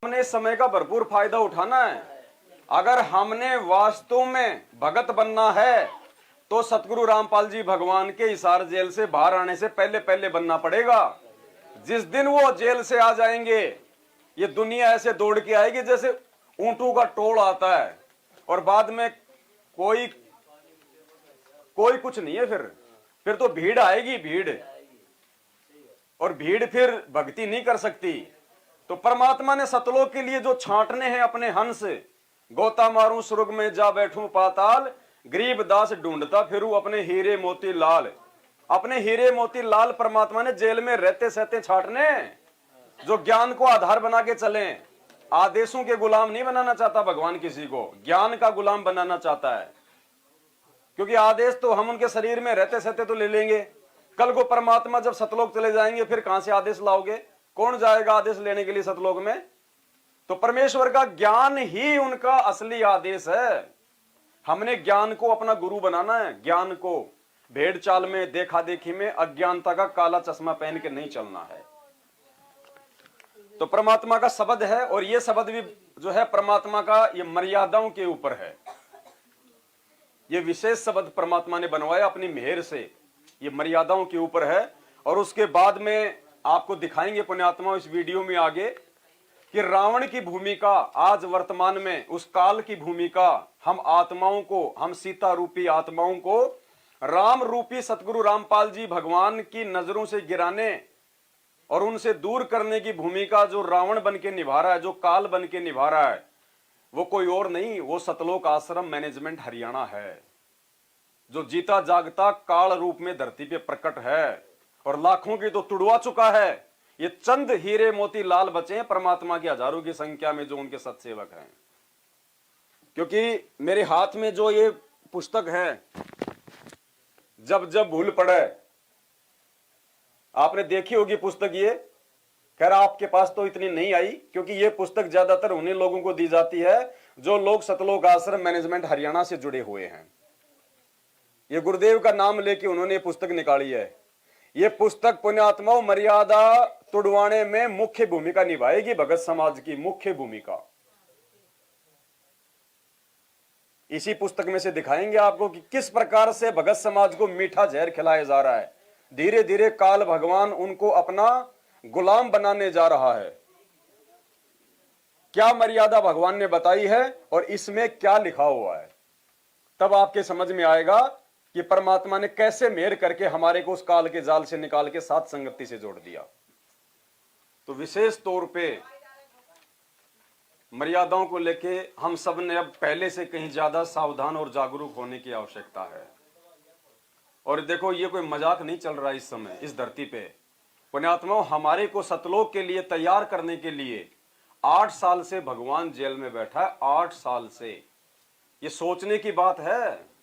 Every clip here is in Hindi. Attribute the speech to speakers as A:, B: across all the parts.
A: हमने समय का भरपूर फायदा उठाना है। अगर हमने वास्तव में भगत बनना है तो सतगुरु रामपाल जी भगवान के हिसार जेल से बाहर आने से पहले पहले बनना पड़ेगा। जिस दिन वो जेल से आ जाएंगे, ये दुनिया ऐसे दौड़ के आएगी जैसे ऊंटों का टोल आता है, और बाद में कोई कुछ नहीं है। फिर तो भीड़ आएगी, भीड़, और भीड़ फिर भक्ति नहीं कर सकती। तो परमात्मा ने सतलोक के लिए जो छांटने हैं अपने हंस, गोता मारूं स्वर्ग में जा बैठूं पाताल, गरीब दास ढूंढता फिरूं अपने हीरे मोती लाल। अपने हीरे मोती लाल परमात्मा ने जेल में रहते सहते छांटने, जो ज्ञान को आधार बना के चले। आदेशों के गुलाम नहीं बनाना चाहता भगवान किसी को, ज्ञान का गुलाम बनाना चाहता है। क्योंकि आदेश तो हम उनके शरीर में रहते सहते तो ले लेंगे, कल को परमात्मा जब सतलोक चले जाएंगे फिर कहां से आदेश लाओगे? कौन जाएगा आदेश लेने के लिए सतलोक में? तो परमेश्वर का ज्ञान ही उनका असली आदेश है। हमने ज्ञान को अपना गुरु बनाना है। ज्ञान को भेड़ चाल में, देखा देखी में, अज्ञानता का काला चश्मा पहन के नहीं चलना है। तो परमात्मा का शब्द है, और ये शब्द भी जो है परमात्मा का, ये मर्यादाओं के ऊपर है। ये विशेष शब्द परमात्मा ने बनवाया अपनी मेहर से, ये मर्यादाओं के ऊपर है। और उसके बाद में आपको दिखाएंगे पुण्यात्मा इस वीडियो में आगे कि रावण की भूमिका आज वर्तमान में, उस काल की भूमिका हम आत्माओं को, हम सीता रूपी आत्माओं को राम रूपी सतगुरु रामपाल जी भगवान की नजरों से गिराने और उनसे दूर करने की भूमिका जो रावण बन के निभा रहा है, जो काल बन के निभा रहा है, वो कोई और नहीं, वो सतलोक आश्रम मैनेजमेंट हरियाणा है, जो जीता जागता काल रूप में धरती पे प्रकट है और लाखों की तो तुड़वा चुका है। ये चंद हीरे मोती लाल बचे हैं परमात्मा की हजारों की संख्या में जो उनके सत्सेवक हैं। क्योंकि मेरे हाथ में जो ये पुस्तक है, जब जब भूल पड़े, आपने देखी होगी पुस्तक ये, खैर आपके पास तो इतनी नहीं आई, क्योंकि ये पुस्तक ज्यादातर उन्हीं लोगों को दी जाती है जो लोग सतलोक आश्रम मैनेजमेंट हरियाणा से जुड़े हुए हैं। ये गुरुदेव का नाम लेके उन्होंने ये पुस्तक निकाली है। ये पुस्तक पुण्यात्माओं मर्यादा तुड़वाने में मुख्य भूमिका निभाएगी, भगत समाज की मुख्य भूमिका। इसी पुस्तक में से दिखाएंगे आपको कि किस प्रकार से भगत समाज को मीठा जहर खिलाया जा रहा है। धीरे धीरे काल भगवान उनको अपना गुलाम बनाने जा रहा है। क्या मर्यादा भगवान ने बताई है और इसमें क्या लिखा हुआ है, तब आपके समझ में आएगा कि परमात्मा ने कैसे मेहर करके हमारे को उस काल के जाल से निकाल के साथ संगति से जोड़ दिया। तो विशेष तौर पे मर्यादाओं को लेके हम सब ने अब पहले से कहीं ज्यादा सावधान और जागरूक होने की आवश्यकता है। और देखो, ये कोई मजाक नहीं चल रहा इस समय इस धरती पे। पुण्यात्माओं, हमारे को सतलोक के लिए तैयार करने के लिए 8 साल से भगवान जेल में बैठा है। 8 साल से। ये सोचने की बात है।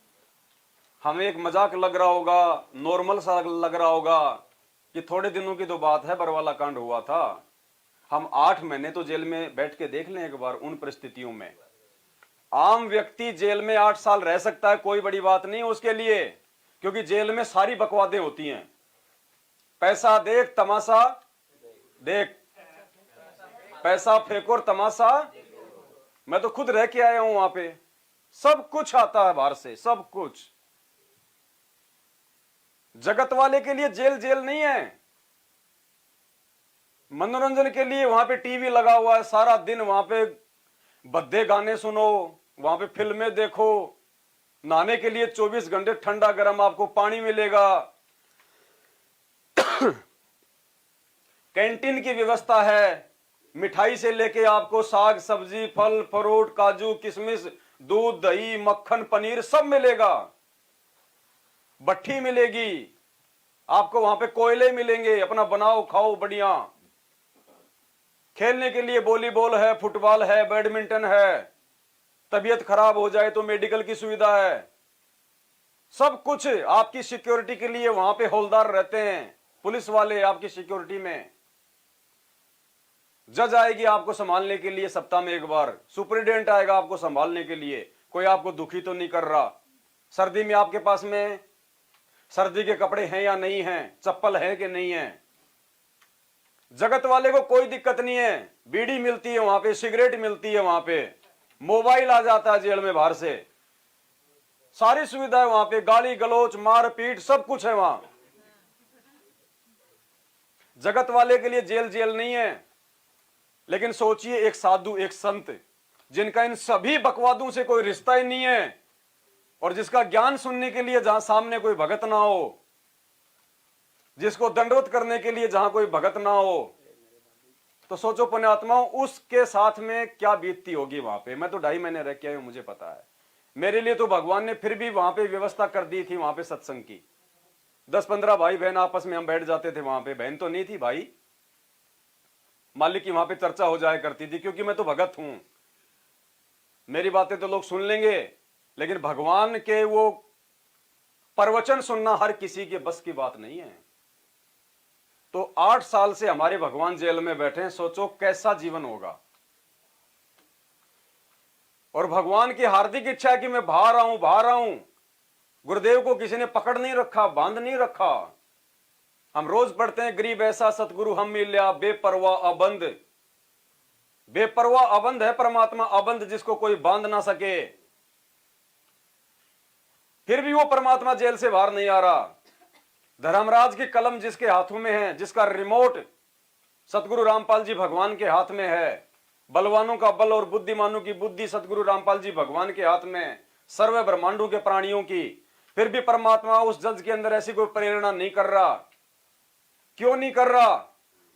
A: हमें एक मजाक लग रहा होगा, नॉर्मल सा लग रहा होगा कि थोड़े दिनों की तो बात है, बरवाला कांड हुआ था। हम 8 महीने तो जेल में बैठ के देख लें एक बार उन परिस्थितियों में। आम व्यक्ति जेल में 8 साल रह सकता है, कोई बड़ी बात नहीं उसके लिए, क्योंकि जेल में सारी बकवादें होती हैं। पैसा देख तमाशा देख, पैसा फेंको और तमाशा। मैं तो खुद रह के आया हूं वहां पे, सब कुछ आता है बाहर से, सब कुछ। जगत वाले के लिए जेल जेल नहीं है, मनोरंजन के लिए वहां पे टीवी लगा हुआ है, सारा दिन वहां पे भद्दे गाने सुनो, वहां पे फिल्में देखो। नहाने के लिए 24 घंटे ठंडा गर्म आपको पानी मिलेगा। कैंटीन की व्यवस्था है, मिठाई से लेके आपको साग सब्जी, फल फ्रूट, काजू किशमिश, दूध दही मक्खन पनीर सब मिलेगा। भट्ठी मिलेगी आपको, वहां पे कोयले मिलेंगे, अपना बनाओ खाओ बढ़िया। खेलने के लिए वॉलीबॉल है, फुटबॉल है, बैडमिंटन है। तबीयत खराब हो जाए तो मेडिकल की सुविधा है। सब कुछ आपकी सिक्योरिटी के लिए वहां पे हौलदार रहते हैं, पुलिस वाले आपकी सिक्योरिटी में। जज आएगी आपको संभालने के लिए सप्ताह में एक बार, सुपरिटेंडेंट आएगा आपको संभालने के लिए। कोई आपको दुखी तो नहीं कर रहा। सर्दी में आपके पास में सर्दी के कपड़े हैं या नहीं हैं, चप्पल है कि नहीं है। जगत वाले को कोई दिक्कत नहीं है, बीड़ी मिलती है वहां पे, सिगरेट मिलती है वहां पे, मोबाइल आ जाता है जेल में बाहर से, सारी सुविधाएं वहां पे, गाली गलौच मारपीट सब कुछ है वहां। जगत वाले के लिए जेल जेल नहीं है। लेकिन सोचिए एक साधु, एक संत, जिनका इन सभी बकवादों से कोई रिश्ता ही नहीं है, और जिसका ज्ञान सुनने के लिए जहां सामने कोई भगत ना हो, जिसको दंडवत करने के लिए जहां कोई भगत ना हो, तो सोचो पुण्यात्माओं उसके साथ में क्या बीतती होगी वहां पे। मैं तो 2.5 महीने रह के आया हूं, मुझे पता है। मेरे लिए तो भगवान ने फिर भी वहां पे व्यवस्था कर दी थी, वहां पे सत्संग की। 10-15 भाई बहन आपस में हम बैठ जाते थे वहां पे, बहन तो नहीं थी भाई, मालिक की वहां पे चर्चा हो जाया करती थी, क्योंकि मैं तो भगत हूं, मेरी बातें तो लोग सुन लेंगे, लेकिन भगवान के वो प्रवचन सुनना हर किसी के बस की बात नहीं है। तो 8 साल से हमारे भगवान जेल में बैठे हैं, सोचो कैसा जीवन होगा। और भगवान की हार्दिक इच्छा है कि मैं बाहर आऊं, बाहर आऊं। गुरुदेव को किसी ने पकड़ नहीं रखा, बांध नहीं रखा। हम रोज पढ़ते हैं, गरीब ऐसा सतगुरु हम मिल्या, बेपरवाह अबंध। बेपरवाह अबंध है परमात्मा, अबंध जिसको कोई बांध ना सके। फिर भी वो परमात्मा जेल से बाहर नहीं आ रहा। धर्मराज की कलम जिसके हाथों में है, जिसका रिमोट सतगुरु रामपाल जी भगवान के हाथ में है, बलवानों का बल और बुद्धिमानों की बुद्धि सतगुरु रामपाल जी भगवान के हाथ में, सर्व ब्रह्मांडों के प्राणियों की, फिर भी परमात्मा उस जज के अंदर ऐसी कोई प्रेरणा नहीं कर रहा। क्यों नहीं कर रहा?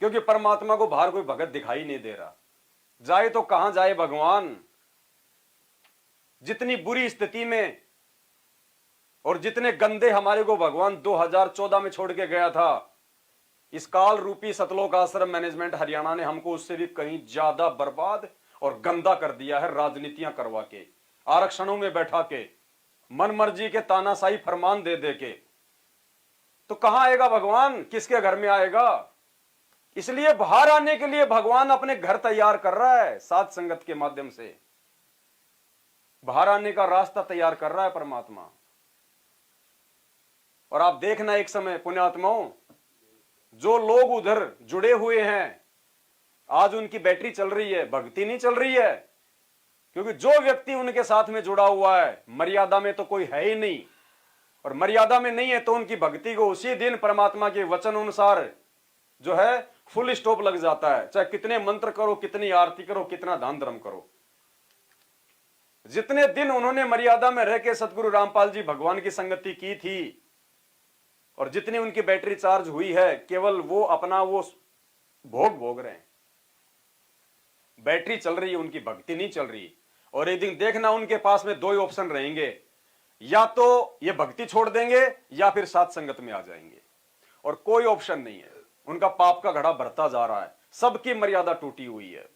A: क्योंकि परमात्मा को बाहर कोई भगत दिखाई नहीं दे रहा। जाए तो कहां जाए भगवान? जितनी बुरी स्थिति में और जितने गंदे हमारे को भगवान 2014 में छोड़ के गया था, इस काल रूपी सतलोक आश्रम मैनेजमेंट हरियाणा ने हमको उससे भी कहीं ज्यादा बर्बाद और गंदा कर दिया है, राजनीतियां करवा के, आरक्षणों में बैठा के, मनमर्जी के तानाशाही फरमान दे दे के। तो कहां आएगा भगवान? किसके घर में आएगा? इसलिए बाहर आने के लिए भगवान अपने घर तैयार कर रहा है, साध संगत के माध्यम से बाहर आने का रास्ता तैयार कर रहा है परमात्मा। और आप देखना एक समय पुण्यात्माओं, जो लोग उधर जुड़े हुए हैं, आज उनकी बैटरी चल रही है, भक्ति नहीं चल रही है। क्योंकि जो व्यक्ति उनके साथ में जुड़ा हुआ है, मर्यादा में तो कोई है ही नहीं, और मर्यादा में नहीं है तो उनकी भक्ति को उसी दिन परमात्मा के वचन अनुसार जो है फुल स्टॉप लग जाता है। चाहे कितने मंत्र करो, कितनी आरती करो, कितना दान धर्म करो। जितने दिन उन्होंने मर्यादा में रह के सतगुरु रामपाल जी भगवान की संगति की थी, और जितनी उनकी बैटरी चार्ज हुई है, केवल वो अपना वो भोग रहे हैं। बैटरी चल रही है, उनकी भक्ति नहीं चल रही। और एक दिन देखना उनके पास में 2 ही ऑप्शन रहेंगे, या तो ये भक्ति छोड़ देंगे या फिर साथ संगत में आ जाएंगे, और कोई ऑप्शन नहीं है। उनका पाप का घड़ा बढ़ता जा रहा है, सबकी मर्यादा टूटी हुई है,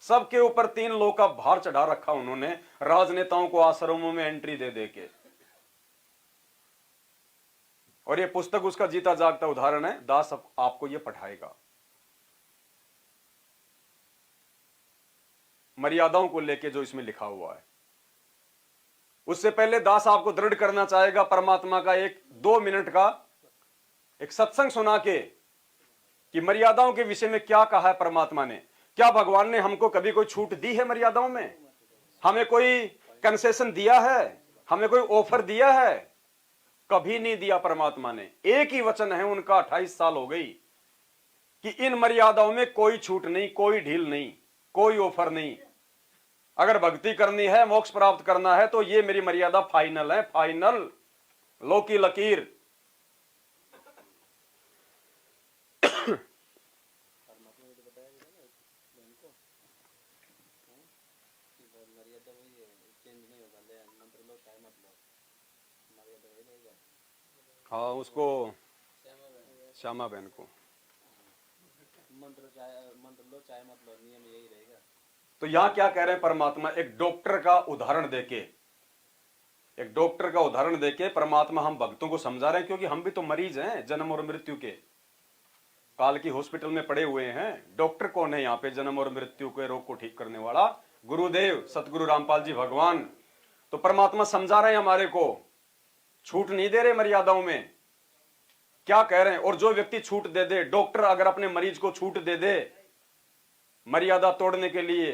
A: सबके ऊपर 3 लोग का भार चढ़ा रखा उन्होंने, राजनेताओं को आश्रमों में एंट्री दे दे के। और ये पुस्तक उसका जीता जागता उदाहरण है। दास आपको ये पढ़ाएगा मर्यादाओं को लेके जो इसमें लिखा हुआ है। उससे पहले दास आपको दृढ़ करना चाहेगा परमात्मा का एक 2 मिनट का एक सत्संग सुना के, कि मर्यादाओं के विषय में क्या कहा है परमात्मा ने। क्या भगवान ने हमको कभी कोई छूट दी है मर्यादाओं में? हमें कोई कंसेशन दिया है? हमें कोई ऑफर दिया है? कभी नहीं दिया परमात्मा ने। एक ही वचन है उनका, 28 साल हो गई, कि इन मर्यादाओं में कोई छूट नहीं, कोई ढील नहीं, कोई ऑफर नहीं। अगर भक्ति करनी है, मोक्ष प्राप्त करना है, तो ये मेरी मर्यादा फाइनल है, फाइनल, लो की लकीर। हाँ, उसको श्यामा बहन को मंत्र लो चाहे मत लो, नियम यही रहेगा। तो यहां क्या कह रहे हैं परमात्मा? एक डॉक्टर का उदाहरण देके, एक डॉक्टर का उदाहरण देके परमात्मा हम भक्तों को समझा रहे हैं, क्योंकि हम भी तो मरीज हैं, जन्म और मृत्यु के, काल की हॉस्पिटल में पड़े हुए हैं। डॉक्टर कौन है यहाँ पे? जन्म और मृत्यु के रोग को ठीक करने वाला गुरुदेव सतगुरु रामपाल जी भगवान। तो परमात्मा समझा रहे हैं हमारे को, छूट नहीं दे रहे मर्यादाओं में। क्या कह रहे हैं। और जो व्यक्ति छूट दे दे, डॉक्टर अगर अपने मरीज को छूट दे दे मर्यादा तोड़ने के लिए,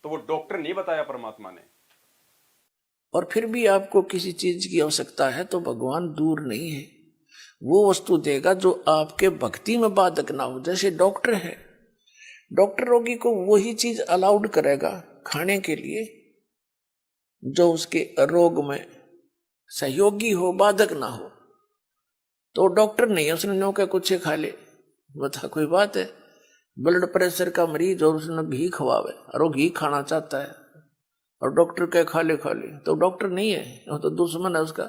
A: तो वो डॉक्टर नहीं बताया परमात्मा ने।
B: और फिर भी आपको किसी चीज की आवश्यकता है तो भगवान दूर नहीं है, वो वस्तु देगा जो आपके भक्ति में बाधक ना हो। जैसे डॉक्टर है, डॉक्टर रोगी को वही चीज अलाउड करेगा खाने के लिए जो उसके रोग में सहयोगी हो, बाधक ना हो। तो डॉक्टर नहीं है, उसने नो क्या कुछ खा ले, बता कोई बात है। ब्लड प्रेशर का मरीज और उसने घी खवावे और वो घी खाना चाहता है और डॉक्टर क्या खा ले, तो डॉक्टर नहीं है, वो तो दुश्मन है उसका।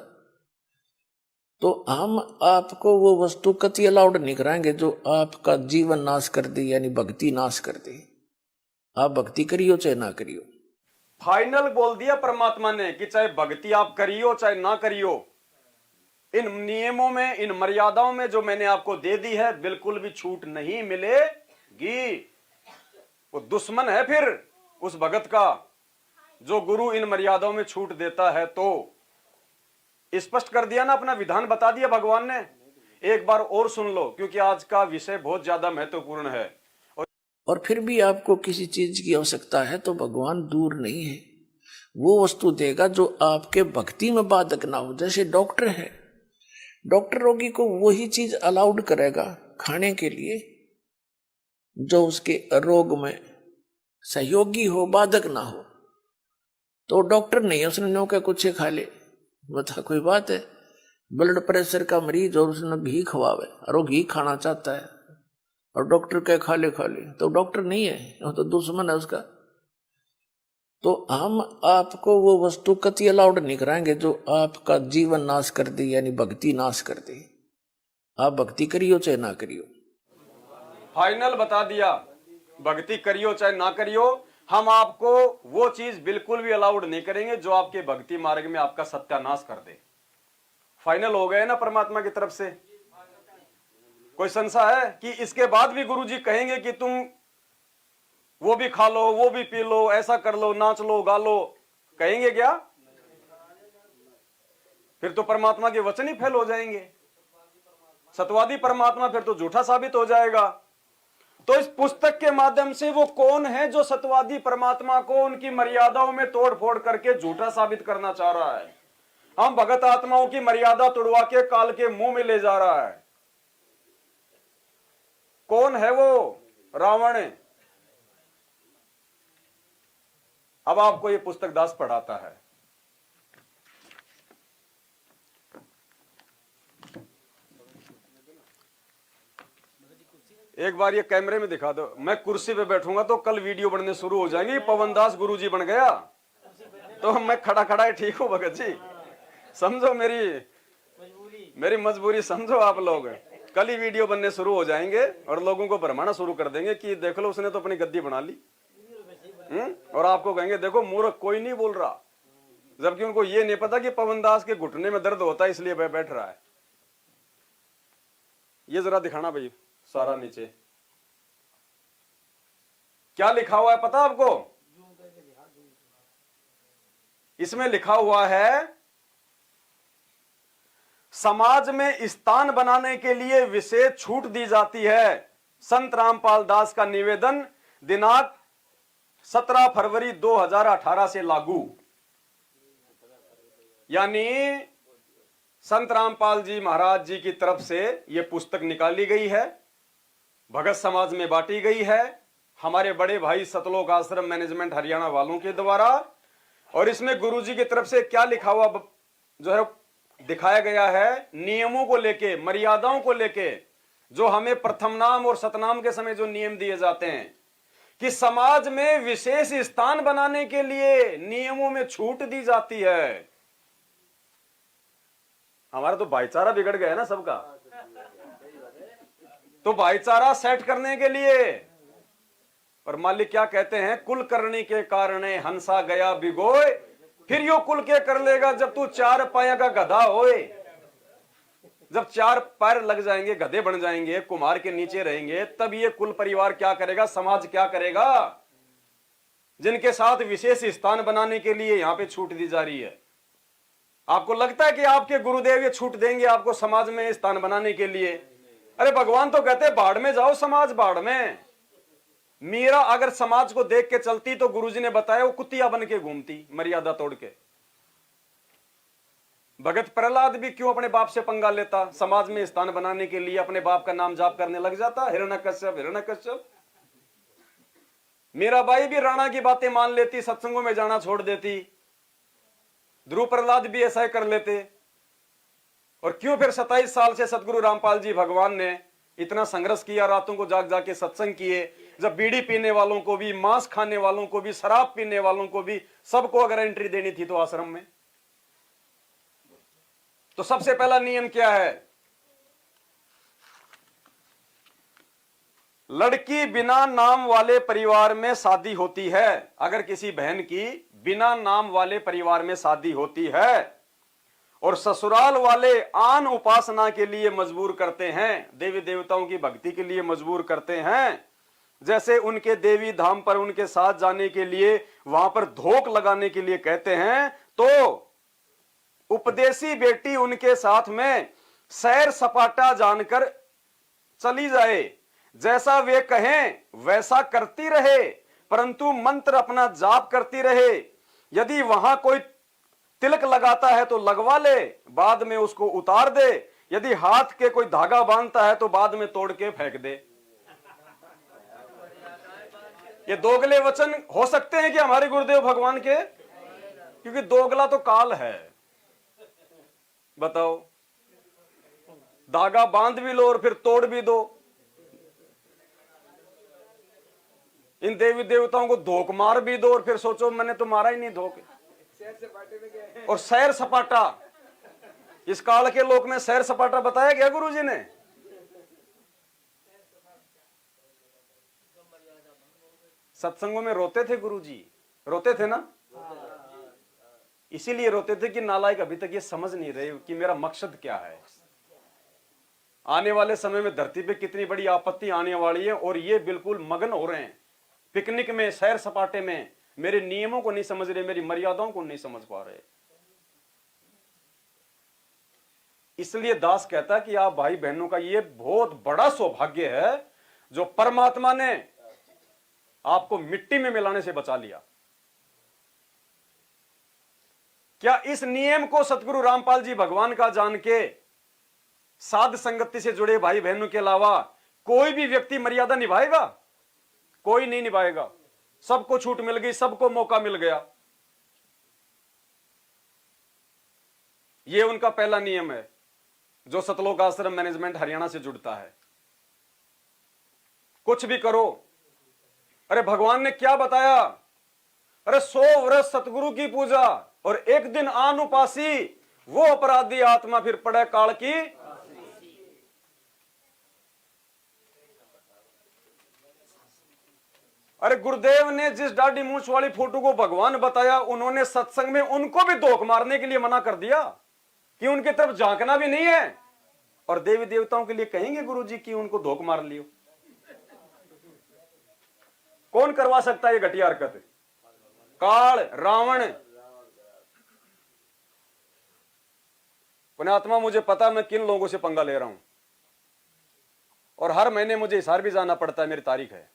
B: तो हम आपको वो वस्तु कति अलाउड नहीं कराएंगे जो आपका जीवन नाश कर दी, यानी भक्ति नाश कर दी। आप भक्ति करियो चाहे ना करियो।
A: फाइनल बोल दिया परमात्मा ने कि चाहे भक्ति आप करियो चाहे ना करियो, इन नियमों में, इन मर्यादाओं में जो मैंने आपको दे दी है, बिल्कुल भी छूट नहीं मिलेगी। वो दुश्मन है फिर उस भगत का जो गुरु इन मर्यादाओं में छूट देता है। तो स्पष्ट कर दिया ना, अपना विधान बता दिया भगवान ने। एक बार और सुन लो, क्योंकि आज का विषय बहुत ज्यादा महत्वपूर्ण है।
B: और फिर भी आपको किसी चीज की आवश्यकता है तो भगवान दूर नहीं है, वो वस्तु देगा जो आपके भक्ति में बाधक ना हो। जैसे डॉक्टर है, डॉक्टर रोगी को वही चीज अलाउड करेगा खाने के लिए जो उसके रोग में सहयोगी हो, बाधक ना हो। तो डॉक्टर नहीं है, उसने नो क्या कुछ खा ले, बता कोई बात है। ब्लड प्रेशर का मरीज और उसने घी खवावे और वो घी खाना चाहता है और डॉक्टर क्या खा ले, तो डॉक्टर नहीं है, वो तो दुश्मन है उसका। तो हम आपको वो वस्तु कति अलाउड नहीं कराएंगे जो आपका जीवन नाश कर दी, यानी भक्ति नाश कर दी। आप भक्ति करियो चाहे ना करियो।
A: फाइनल बता दिया, भक्ति करियो चाहे ना करियो, हम आपको वो चीज बिल्कुल भी अलाउड नहीं करेंगे जो आपके भक्ति मार्ग में आपका सत्यानाश कर दे। फाइनल हो गए ना परमात्मा की तरफ से। कोई संशय है कि इसके बाद भी गुरुजी कहेंगे कि तुम वो भी खा लो, वो भी पी लो, ऐसा कर लो, नाच लो, गा लो, कहेंगे क्या? फिर तो परमात्मा के वचन ही फेल हो जाएंगे। सत्यवादी परमात्मा फिर तो झूठा साबित हो जाएगा। तो इस पुस्तक के माध्यम से वो कौन है जो सत्यवादी परमात्मा को उनकी मर्यादाओं में तोड़ फोड़ करके झूठा साबित करना चाह रहा है? हम भगत आत्माओं की मर्यादा तोड़वा के काल के मुंह में ले जा रहा है। कौन है वो? रावण। अब आपको ये पुस्तक दास पढ़ाता है। एक बार ये कैमरे में दिखा दो। मैं कुर्सी पे बैठूंगा तो कल वीडियो बनने शुरू हो जाएंगे। पवन दास गुरुजी बन गया तो मैं खड़ा खड़ा ही ठीक हूं भगत जी, समझो मेरी मजबूरी समझो आप लोग। कल ही वीडियो बनने शुरू हो जाएंगे और लोगों को भरमाना शुरू कर देंगे कि देख लो उसने तो अपनी गद्दी बना ली। और आपको कहेंगे देखो मूर्ख कोई नहीं बोल रहा, जबकि उनको ये नहीं पता कि पवन दास के घुटने में दर्द होता है इसलिए वह बैठ रहा है। ये जरा दिखाना भाई सारा नीचे क्या लिखा हुआ है पता आपको? इसमें लिखा हुआ है समाज में स्थान बनाने के लिए विशेष छूट दी जाती है। संत रामपाल दास का निवेदन दिनांक 17 फरवरी 2018 से लागू। यानी संत रामपाल जी महाराज जी की तरफ से यह पुस्तक निकाली गई है, भगत समाज में बांटी गई है हमारे बड़े भाई सतलोक आश्रम मैनेजमेंट हरियाणा वालों के द्वारा। और इसमें गुरुजी की तरफ से क्या लिखा हुआ जो है दिखाया गया है, नियमों को लेके, मर्यादाओं को लेके, जो हमें प्रथम नाम और सतनाम के समय जो नियम दिए जाते हैं कि समाज में विशेष स्थान बनाने के लिए नियमों में छूट दी जाती है। हमारा तो भाईचारा बिगड़ गया है ना सबका, तो भाईचारा सेट करने के लिए। और मालिक क्या कहते हैं, कुल करने के कारण हंसा गया बिगोए, फिर यो कुल के कर लेगा जब तू चार पाया का गधा होए। जब चार पैर लग जाएंगे, गधे बन जाएंगे, कुम्हार के नीचे रहेंगे, तब ये कुल परिवार क्या करेगा, समाज क्या करेगा, जिनके साथ विशेष स्थान बनाने के लिए यहां पे छूट दी जा रही है। आपको लगता है कि आपके गुरुदेव ये छूट देंगे आपको समाज में स्थान बनाने के लिए? अरे भगवान तो कहते हैं बाढ़ में जाओ, समाज बाढ़ में। मीरा अगर समाज को देख के चलती तो गुरुजी ने बताया वो कुतिया बन के घूमती, मर्यादा तोड़ के। भगत प्रहलाद भी क्यों अपने बाप से पंगा लेता? समाज में स्थान बनाने के लिए अपने बाप का नाम जाप करने लग जाता, हिरण्यकश्यप हिरण्यकश्यप। मीराबाई भी राणा की बातें मान लेती, सत्संगों में जाना छोड़ देती। ध्रुव प्रहलाद भी ऐसा ही कर लेते। और क्यों फिर 27 साल से सतगुरु रामपाल जी भगवान ने इतना संघर्ष किया, रातों को जाग जाके सत्संग किए, जब बीड़ी पीने वालों को भी, मांस खाने वालों को भी, शराब पीने वालों को भी, सबको अगर एंट्री देनी थी तो आश्रम में। तो सबसे पहला नियम क्या है? लड़की बिना नाम वाले परिवार में शादी होती है। अगर किसी बहन की बिना नाम वाले परिवार में शादी होती है और ससुराल वाले आन उपासना के लिए मजबूर करते हैं, देवी देवताओं की भक्ति के लिए मजबूर करते हैं, जैसे उनके देवी धाम पर उनके साथ जाने के लिए, वहां पर धोख लगाने के लिए कहते हैं, तो उपदेशी बेटी उनके साथ में सैर सपाटा जानकर चली जाए, जैसा वे कहें वैसा करती रहे, परंतु मंत्र अपना जाप करती रहे। यदि वहां कोई तिलक लगाता है तो लगवा ले, बाद में उसको उतार दे। यदि हाथ के कोई धागा बांधता है तो बाद में तोड़ के फेंक दे। ये दोगले वचन हो सकते हैं कि हमारे गुरुदेव भगवान के? क्योंकि दोगला तो काल है। बताओ, धागा बांध भी लो और फिर तोड़ भी दो। इन देवी देवताओं को धोख मार भी दो और फिर सोचो मैंने तो मारा ही नहीं धोख। और सैर सपाटा, इस काल के लोक में सैर सपाटा बताया गया गुरुजी ने। सत्संगों में रोते थे गुरुजी, रोते थे ना? इसीलिए रोते थे कि नालायक अभी तक ये समझ नहीं रहे कि मेरा मकसद क्या है। आने वाले समय में धरती पे कितनी बड़ी आपत्ति आने वाली है और ये बिल्कुल मगन हो रहे हैं पिकनिक में, सैर सपाटे में। मेरे नियमों को नहीं समझ रहे, मेरी मर्यादाओं को नहीं समझ पा रहे। इसलिए दास कहता है कि आप भाई बहनों का ये बहुत बड़ा सौभाग्य है जो परमात्मा ने आपको मिट्टी में मिलाने से बचा लिया। क्या इस नियम को सतगुरु रामपाल जी भगवान का जान के साध संगति से जुड़े भाई बहनों के अलावा कोई भी व्यक्ति मर्यादा निभाएगा? कोई नहीं निभाएगा। सबको छूट मिल गई, सबको मौका मिल गया। यह उनका पहला नियम है जो सतलोक आश्रम मैनेजमेंट हरियाणा से जुड़ता है। कुछ भी करो। अरे भगवान ने क्या बताया? अरे 100 वर्ष सतगुरु की पूजा और एक दिन आन उपासी, वो अपराधी आत्मा फिर पड़े काल की। अरे गुरुदेव ने जिस दाढ़ी मूंछ वाली फोटो को भगवान बताया, उन्होंने सत्संग में उनको भी धोख मारने के लिए मना कर दिया कि उनकी तरफ झांकना भी नहीं है। और देवी देवताओं के लिए कहेंगे गुरुजी कि उनको धोख मार लियो। कौन करवा सकता है ये घटिया हरकत? काल, रावण। पुण्यात्मा, मुझे पता मैं किन लोगों से पंगा ले रहा हूं और हर महीने मुझे हिसार भी जाना पड़ता है। मेरी तारीख है,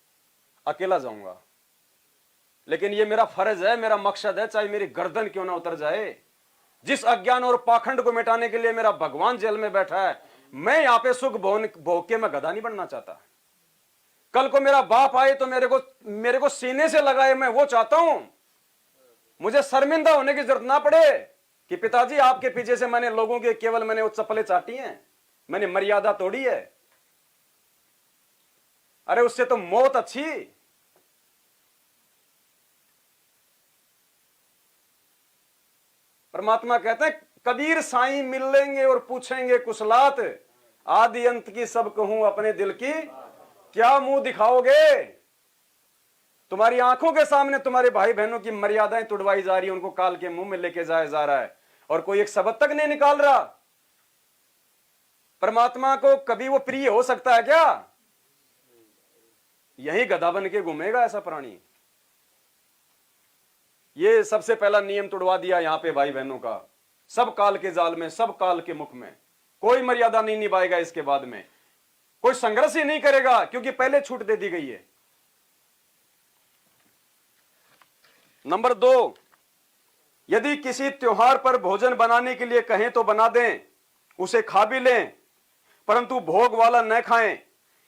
A: अकेला जाऊंगा, लेकिन ये मेरा फर्ज है, मेरा मकसद है, चाहे मेरी गर्दन क्यों ना उतर जाए। जिस अज्ञान और पाखंड को मिटाने के लिए मेरा भगवान जेल में बैठा है, मैं यहां पे सुख भोग के मैं गधा नहीं बनना चाहता। कल को मेरा बाप आए तो मेरे को सीने से लगाए, मैं वो चाहता हूं। मुझे शर्मिंदा होने की जरूरत ना पड़े कि पिताजी आपके पीछे से मैंने लोगों के केवल मैंने वो चप्पलें चाटी हैं, मैंने मर्यादा तोड़ी है। अरे उससे तो मौत अच्छी। परमात्मा कहते हैं कबीर साईं मिल लेंगे और पूछेंगे कुशलात, आदि अंत की सब कहूं अपने दिल की, क्या मुंह दिखाओगे? तुम्हारी आंखों के सामने तुम्हारे भाई बहनों की मर्यादाएं तुड़वाई जा रही है, उनको काल के मुंह में लेके जाया जा रहा है और कोई एक शब्द तक नहीं निकाल रहा। परमात्मा को कभी वो प्रिय हो सकता है क्या? यही गधा बन के घूमेगा ऐसा प्राणी। ये सबसे पहला नियम तुड़वा दिया यहां पे भाई बहनों का। सब काल के जाल में, सब काल के मुख में। कोई मर्यादा नहीं निभाएगा इसके बाद में, कोई संघर्ष ही नहीं करेगा, क्योंकि पहले छूट दे दी गई है। नंबर 2, यदि किसी त्योहार पर भोजन बनाने के लिए कहें तो बना दें, उसे खा भी लें, परंतु भोग वाला न खाएं।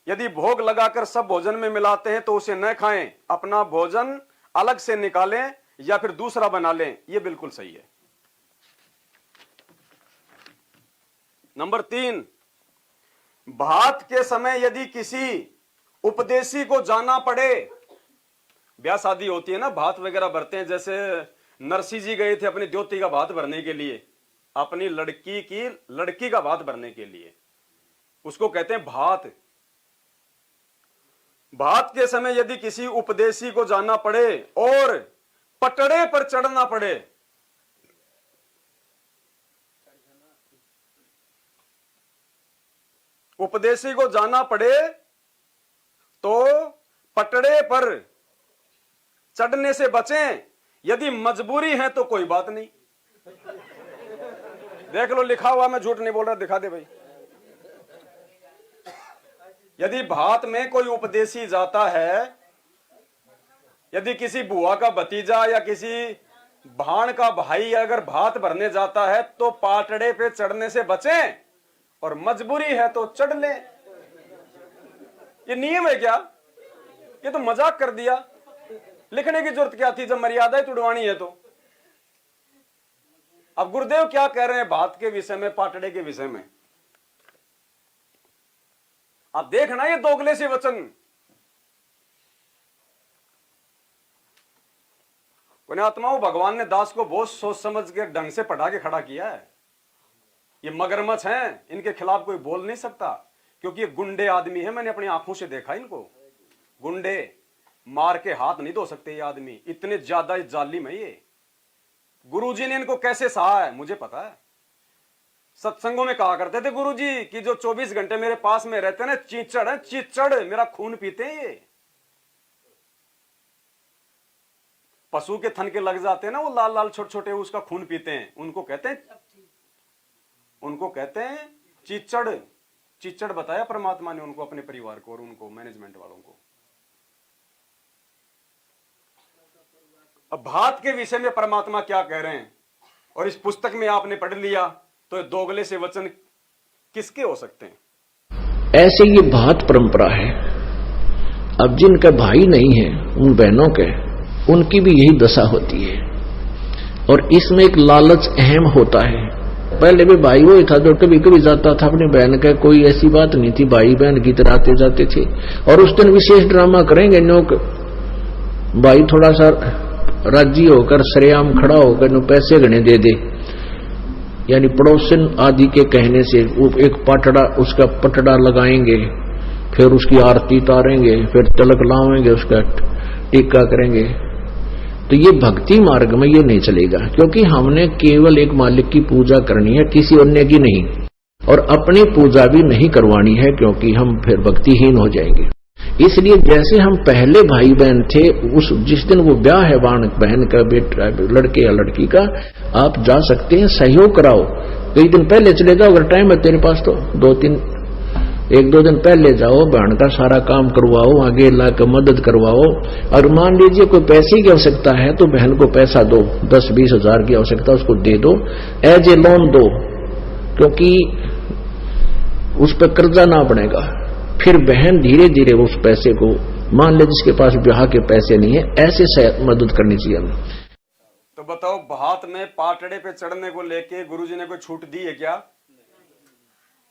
A: यदि भोग लगाकर सब भोजन में मिलाते हैं तो उसे न खाएं, अपना भोजन अलग से निकालें या फिर दूसरा बना लें। यह बिल्कुल सही है। नंबर 3, भात के समय यदि किसी उपदेशी को जाना पड़े, ब्याह शादी होती है ना, भात वगैरह भरते हैं, जैसे नरसिंह जी गए थे अपनी द्योती का भात भरने के लिए, अपनी लड़की का भात भरने के लिए, उसको कहते हैं भात। भात के समय यदि किसी उपदेशी को जाना पड़े और पटड़े पर चढ़ना पड़े, उपदेशी को जाना पड़े तो पटड़े पर चढ़ने से बचें। यदि मजबूरी है तो कोई बात नहीं। देख लो, लिखा हुआ, मैं झूठ नहीं बोल रहा, दिखा दे भाई। यदि भात में कोई उपदेशी जाता है, यदि किसी बुआ का भतीजा या किसी भाण का भाई अगर भात भरने जाता है तो पाटड़े पे चढ़ने से बचें, और मजबूरी है तो चढ़ ले। ये नियम है क्या? ये तो मजाक कर दिया। लिखने की जरूरत क्या थी जब मर्यादा तुड़वानी है तो। अब गुरुदेव क्या कह रहे हैं भात के विषय में, पाटड़े के विषय में? आप देखना ये दोगले से वचन। पुण्यात्माओं, भगवान ने दास को बहुत सोच समझ के ढंग से पढ़ा के खड़ा किया है। ये मगरमच्छ हैं, इनके खिलाफ कोई बोल नहीं सकता, क्योंकि ये गुंडे आदमी है। मैंने अपनी आंखों से देखा इनको। गुंडे, मार के हाथ नहीं धो सकते ये आदमी, इतने ज्यादा जालिम है ये। गुरुजी ने इनको कैसे सहा है मुझे पता है। सत्संगों में कहा करते थे गुरुजी कि जो 24 घंटे मेरे पास में रहते हैं ना, चीचड़ है, चीचड़, मेरा खून पीते हैं ये। पशु के थन के लग जाते हैं ना वो लाल लाल छोटे छोटे, उसका खून पीते हैं, उनको कहते हैं चीचड़। चीचड़ बताया परमात्मा ने उनको, अपने परिवार को और उनको मैनेजमेंट वालों को। अब भात के विषय में परमात्मा क्या कह रहे हैं, और इस पुस्तक में आपने पढ़ लिया, तो ये दोगले से वचन किसके हो सकते हैं?
B: ऐसे ये भात परंपरा है। अब जिनका भाई नहीं है, उन बहनों के, उनकी भी यही दशा होती है। और इसमें एक लालच अहम होता है। पहले भी भाई वही था जो कभी कभी जाता था अपने बहन का, कोई ऐसी बात नहीं थी, भाई बहन गीत आते जाते थे। और उस दिन विशेष ड्रामा करेंगे, नो भाई थोड़ा सा राजी होकर सरेआम खड़ा होकर नो पैसे गणे दे दे, यानी पड़ोसन आदि के कहने से वो एक पाटड़ा, उसका पटड़ा लगाएंगे, फिर उसकी आरती उतारेंगे, फिर तिलक लावेंगे, उसका टीका करेंगे। तो ये भक्ति मार्ग में ये नहीं चलेगा, क्योंकि हमने केवल एक मालिक की पूजा करनी है, किसी अन्य की नहीं। और अपनी पूजा भी नहीं करवानी है, क्योंकि हम फिर भक्तिहीन हो जाएंगे। इसलिए जैसे हम पहले भाई बहन थे, उस जिस दिन वो ब्याह है बहन का, बेटा लड़के या लड़की का, आप जा सकते हैं, सहयोग कराओ। कई दिन पहले चले जाओ, अगर टाइम है तेरे पास तो 1-2 दिन पहले जाओ, बहन का सारा काम करवाओ, आगे लाकर मदद करवाओ। और मान लीजिए कोई पैसे की आवश्यकता है तो बहन को पैसा दो, 10-20 हजार की आवश्यकता उसको दे दो, एज ए लोन दो, क्योंकि उस पर कर्जा ना बनेगा। फिर बहन धीरे धीरे उस पैसे को, मान ले जिसके पास ब्याह के पैसे नहीं है, ऐसे मदद करनी चाहिए हमें।
A: तो बताओ, भात में पाटड़े पे चढ़ने को लेके गुरुजी ने कोई छूट दी है क्या?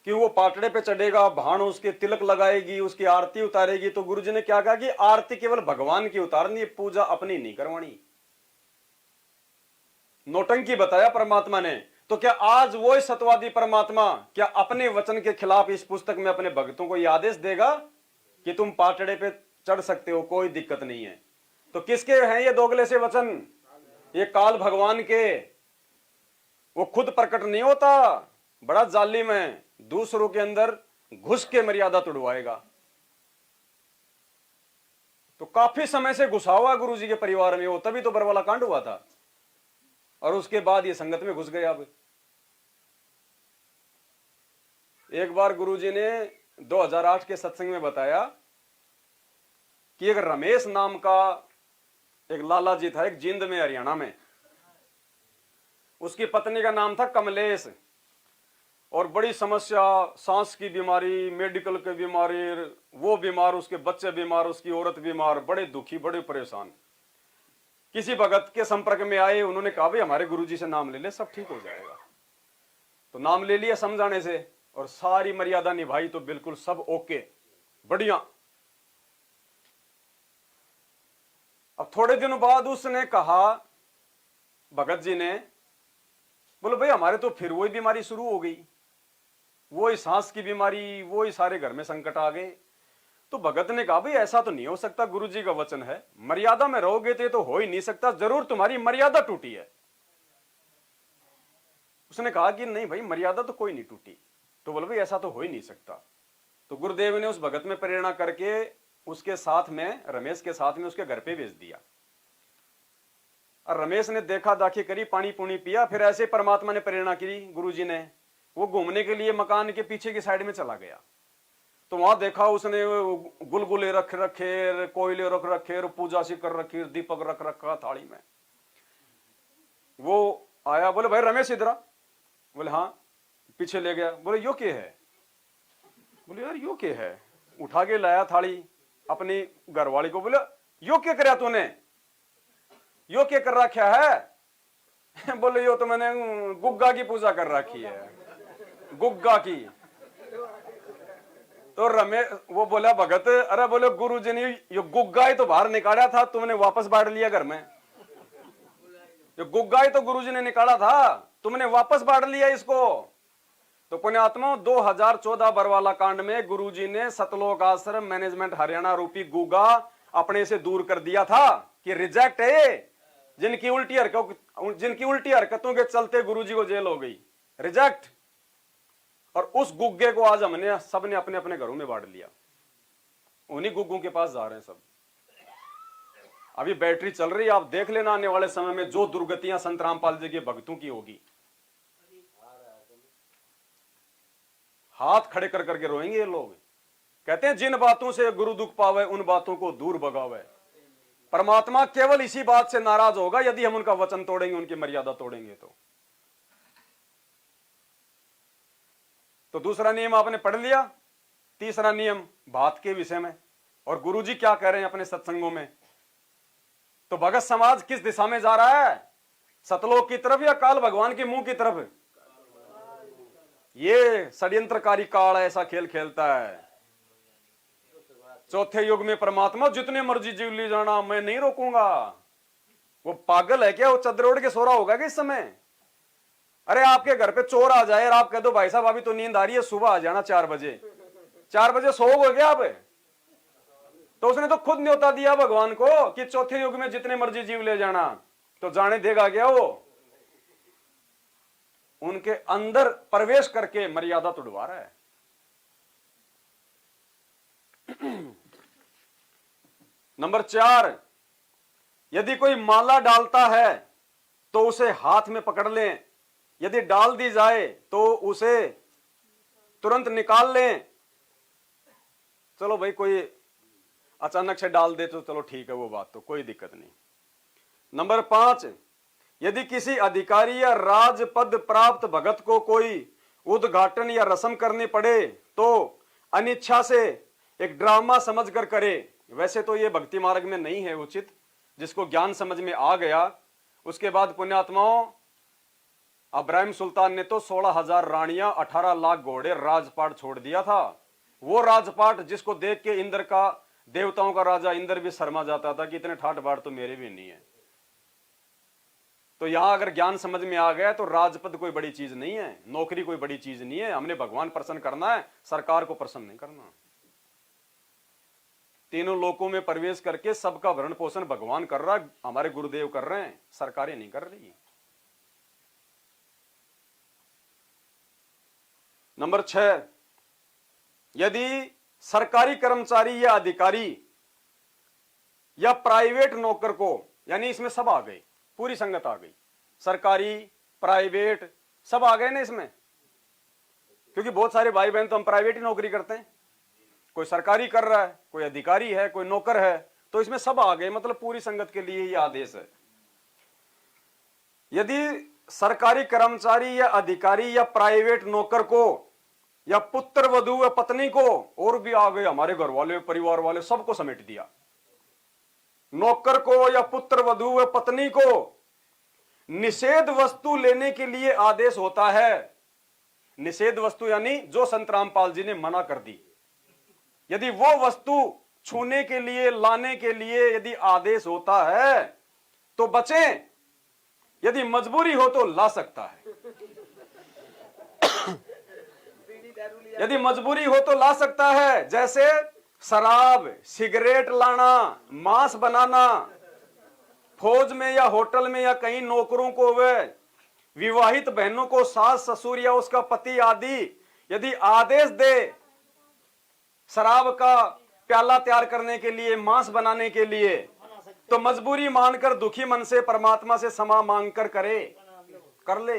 A: कि वो पाटड़े पे चढ़ेगा, भाण उसके तिलक लगाएगी, उसकी आरती उतारेगी, तो गुरुजी ने क्या कहा कि आरती केवल भगवान की उतारनी है, पूजा अपनी नहीं करवानी। नौटंकी बताया परमात्मा ने। तो क्या आज वो सत्यवादी परमात्मा क्या अपने वचन के खिलाफ इस पुस्तक में अपने भक्तों को यह आदेश देगा कि तुम पाटड़े पे चढ़ सकते हो, कोई दिक्कत नहीं है? तो किसके हैं ये दोगले से वचन? ये काल भगवान के। वो खुद प्रकट नहीं होता, बड़ा जालिम है, दूसरों के अंदर घुस के मर्यादा तुड़वाएगा। तो काफी समय से घुसा हुआ गुरुजी के परिवार में वो, तभी तो बरवाला कांड हुआ था, और उसके बाद ये संगत में घुस गया। अब एक बार गुरुजी ने 2008 के सत्संग में बताया कि एक रमेश नाम का एक लाला जी था, एक जींद में, हरियाणा में। उसकी पत्नी का नाम था कमलेश, और बड़ी समस्या, सांस की बीमारी, मेडिकल की बीमारी, वो बीमार, उसके बच्चे बीमार, उसकी औरत बीमार, बड़े दुखी, बड़े परेशान। किसी भगत के संपर्क में आए, उन्होंने कहा भाई हमारे गुरुजी से नाम ले ले, सब ठीक हो जाएगा। तो नाम ले लिया समझाने से, और सारी मर्यादा निभाई तो बिल्कुल सब ओके, बढ़िया। अब थोड़े दिनों बाद उसने कहा, भगत जी ने, बोलो भाई हमारे तो फिर वही बीमारी शुरू हो गई, वही सांस की बीमारी, वही सारे घर में संकट आ गए। तो भगत ने कहा भाई ऐसा तो नहीं हो सकता, गुरुजी का वचन है, मर्यादा में रहोगे तो ये तो हो ही नहीं सकता, जरूर तुम्हारी मर्यादा टूटी है। उसने कहा कि नहीं भाई मर्यादा तो कोई नहीं टूटी। तो बोले भाई ऐसा तो हो ही नहीं सकता। तो गुरुदेव ने उस भगत में प्रेरणा करके उसके साथ में, रमेश के साथ में, उसके घर पे भेज दिया। और रमेश ने देखा दाखी करी, पानी पुनी पिया, फिर ऐसे परमात्मा ने प्रेरणा की गुरुजी ने, वो घूमने के लिए मकान के पीछे की साइड में चला गया। तो वहां देखा उसने गुलगुले रख रखे, कोयले रख रखे, पूजा सी कर रखी, दीपक रख रखा थाली में। वो आया, बोले भाई रमेश इधर आ। बोले हाँ। पीछे ले गया, बोले यो क्या है? बोले यार यो क्या है? उठा के लाया थाली अपनी घरवाली को, बोले यो क्या कराया तूने, यो क्या कर रखा है? बोले यो तो मैंने गुग्गा की पूजा कर रखी है, गुग्गा की। तो रमेश, वो बोला भगत, अरे बोले गुरुजी ने ये गुग्गा ही तो बाहर निकाला था, तुमने वापस बांट लिया घर में। ये गुग्गा ही तो गुरुजी ने निकाला था, तुमने वापस बांट लिया इसको। तो पुण्यात्मा 2014 बरवाला कांड में गुरुजी ने सतलोक आश्रम मैनेजमेंट हरियाणा रूपी गुग्गा अपने से दूर कर दिया था कि रिजेक्ट है। जिनकी उल्टी हरकतों के चलते गुरुजी को जेल हो गई, रिजेक्ट। और उस गुग्गे को आज हमने सबने अपने अपने घरों में बांट लिया, उन्हीं गुग्गों के पास जा रहे हैं सब। अभी बैटरी चल रही है, आप देख लेना आने वाले समय में जो दुर्गतियां संत रामपाल जी के भक्तों की होगी, हाथ खड़े कर करके रोएंगे ये लोग। कहते हैं जिन बातों से गुरु दुख पावे उन बातों को दूर भगावे। परमात्मा केवल इसी बात से नाराज होगा यदि हम उनका वचन तोड़ेंगे, उनकी मर्यादा तोड़ेंगे। तो दूसरा नियम आपने पढ़ लिया। तीसरा नियम बात के विषय में, और गुरुजी क्या कह रहे हैं अपने सत्संगों में। तो भगत समाज किस दिशा में जा रहा है, सतलोक की तरफ या काल भगवान के मुंह की तरफ? ये षड्यंत्रकारी काल ऐसा खेल खेलता है। चौथे युग में परमात्मा जितने मर्जी जीव ले जाना, मैं नहीं रोकूंगा। वो पागल है क्या? वो चद्दर ओढ़ के सो रहा होगा कि इस समय? अरे आपके घर पे चोर आ जाए और आप कह दो भाई साहब अभी तो नींद आ रही है, सुबह आ जाना 4 बजे। 4 बजे सोओगे क्या आप? तो उसने तो खुद न्योता दिया भगवान को कि चौथे युग में जितने मर्जी जीव ले जाना, तो जाने देगा क्या वो? उनके अंदर प्रवेश करके मर्यादा तोड़वा रहा है। नंबर 4, यदि कोई माला डालता है तो उसे हाथ में पकड़ लें, यदि डाल दी जाए तो उसे तुरंत निकाल लें। चलो भाई कोई अचानक से डाल दे तो चलो ठीक है, वो बात तो कोई दिक्कत नहीं। नंबर 5, यदि किसी अधिकारी या राजपद प्राप्त भगत को कोई उद्घाटन या रस्म करनी पड़े तो अनिच्छा से एक ड्रामा समझकर करे। वैसे तो ये भक्ति मार्ग में नहीं है उचित। जिसको ज्ञान समझ में आ गया, उसके बाद पुण्यात्माओं, अब्राहिम सुल्तान ने तो 16,000 रानियां, 18 लाख घोड़े, राजपाट छोड़ दिया था। वो राजपाट जिसको देख के इंद्र का, देवताओं का राजा इंद्र भी शर्मा जाता था कि इतने ठाट बाट तो मेरे भी नहीं है। तो यहां अगर ज्ञान समझ में आ गया तो राजपद कोई बड़ी चीज नहीं है, नौकरी कोई बड़ी चीज नहीं है। हमने भगवान प्रसन्न करना है, सरकार को प्रसन्न नहीं करना। तीनों लोकों में प्रवेश करके सबका भरण पोषण भगवान कर रहा, हमारे गुरुदेव कर रहे हैं, सरकारें नहीं कर रही। नंबर 6, यदि सरकारी कर्मचारी या अधिकारी या प्राइवेट नौकर को, यानी इसमें सब आ गए, पूरी संगत आ गई, सरकारी प्राइवेट सब आ गए ना इसमें। क्योंकि बहुत सारे भाई बहन तो हम प्राइवेट ही नौकरी करते हैं, कोई सरकारी कर रहा है, कोई अधिकारी है, कोई नौकर है, तो इसमें सब आ गए, मतलब पूरी संगत के लिए ये आदेश है। यदि सरकारी कर्मचारी या अधिकारी या प्राइवेट नौकर को या पुत्र वधू या पत्नी को, और भी आ गए हमारे घर वाले परिवार वाले, सबको समेट दिया, नौकर को या पुत्र वधू या पत्नी को निषेध वस्तु लेने के लिए आदेश होता है। निषेध वस्तु यानी जो संत रामपाल जी ने मना कर दी, यदि वो वस्तु छूने के लिए, लाने के लिए यदि आदेश होता है तो बचें, यदि मजबूरी हो तो ला सकता है। यदि मजबूरी हो तो ला सकता है, जैसे शराब, सिगरेट लाना, मांस बनाना, फौज में या होटल में या कहीं नौकरों को, वे विवाहित बहनों को सास ससुर या उसका पति आदि यदि आदेश दे शराब का प्याला तैयार करने के लिए, मांस बनाने के लिए, तो मजबूरी मानकर दुखी मन से परमात्मा से क्षमा मांगकर करे, कर ले।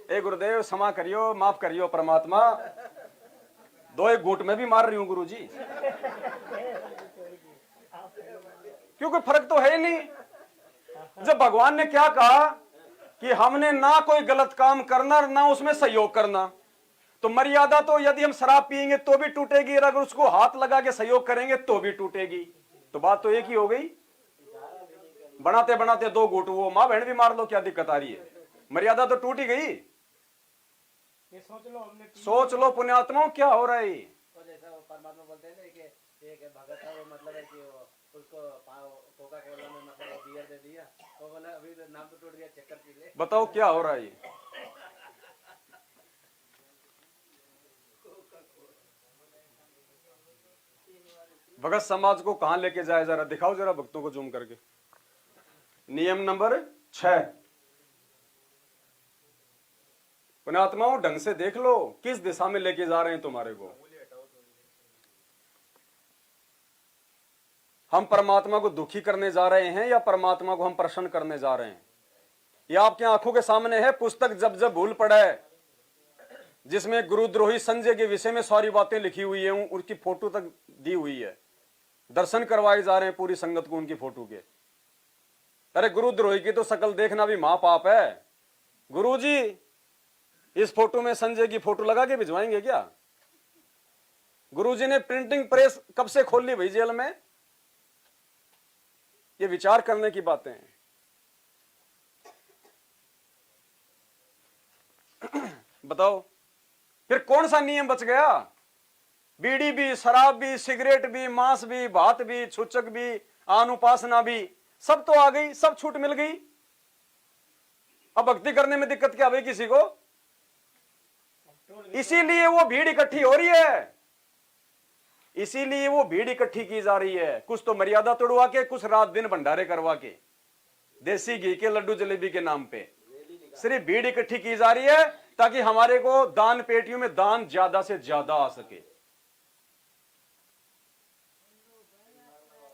A: ए गुरुदेव क्षमा करियो, माफ करियो परमात्मा, दो एक घूंट में भी मार रही हूं गुरुजी, क्योंकि फर्क तो है ही नहीं। जब भगवान ने क्या कहा कि हमने ना कोई गलत काम करना ना उसमें सहयोग करना, तो मर्यादा तो यदि हम शराब पिएंगे तो भी टूटेगी, अगर उसको हाथ लगा के सहयोग करेंगे तो भी टूटेगी। तो बात तो एक ही हो गई, बनाते बनाते दो घूंट वो माँ बहन भी मार लो, क्या दिक्कत आ रही है, मर्यादा तो टूट ही गई। सोच लो पुण्यात्माओं क्या हो रहा है।
C: तो जैसा वो परमात्मा बोलते हैं ना कि एक भगत था, वो मतलब है कि वो उसको कोका कोला में मतलब बियर दे दिया, तो बोला अभी नाम तो टूट गया, चक्कर पी ले।
A: बताओ क्या हो रहा है। भगत समाज को कहां लेके जाए, जरा दिखाओ जरा भक्तों को जूम करके। नियम नंबर 6, पुण्यात्माओं ढंग से देख लो किस दिशा में लेके जा रहे हैं तुम्हारे को। हम परमात्मा को दुखी करने जा रहे हैं या परमात्मा को हम प्रसन्न करने जा रहे हैं? ये आपकी आंखों के सामने है, पुस्तक जब जब भूल पड़ा है, जिसमें गुरुद्रोही संजय के विषय में सारी बातें लिखी हुई है, उसकी फोटो तक दी हुई है, दर्शन करवाए जा रहे हैं पूरी संगत को उनकी फोटो के। अरे गुरुद्रोही की तो शकल देखना भी महापाप है। गुरुजी इस फोटो में संजय की फोटो लगा के भिजवाएंगे क्या? गुरुजी ने प्रिंटिंग प्रेस कब से खोल ली भाई जेल में? ये विचार करने की बातें हैं। बताओ फिर कौन सा नियम बच गया? बीड़ी भी, शराब भी, सिगरेट भी, मांस भी, भात भी, छुचक भी, अनुपासना भी, सब तो आ गई, सब छूट मिल गई। अब भक्ति करने में दिक्कत क्या भाई किसी को? इसीलिए वो भीड़ इकट्ठी हो रही है, इसीलिए वो भीड़ इकट्ठी की जा रही है। कुछ तो मर्यादा तोड़वा के, कुछ रात दिन भंडारे करवा के, देसी घी के लड्डू जलेबी के नाम पे सिर्फ भीड़ इकट्ठी की जा रही है, ताकि हमारे को दान पेटियों में दान ज्यादा से ज्यादा आ सके।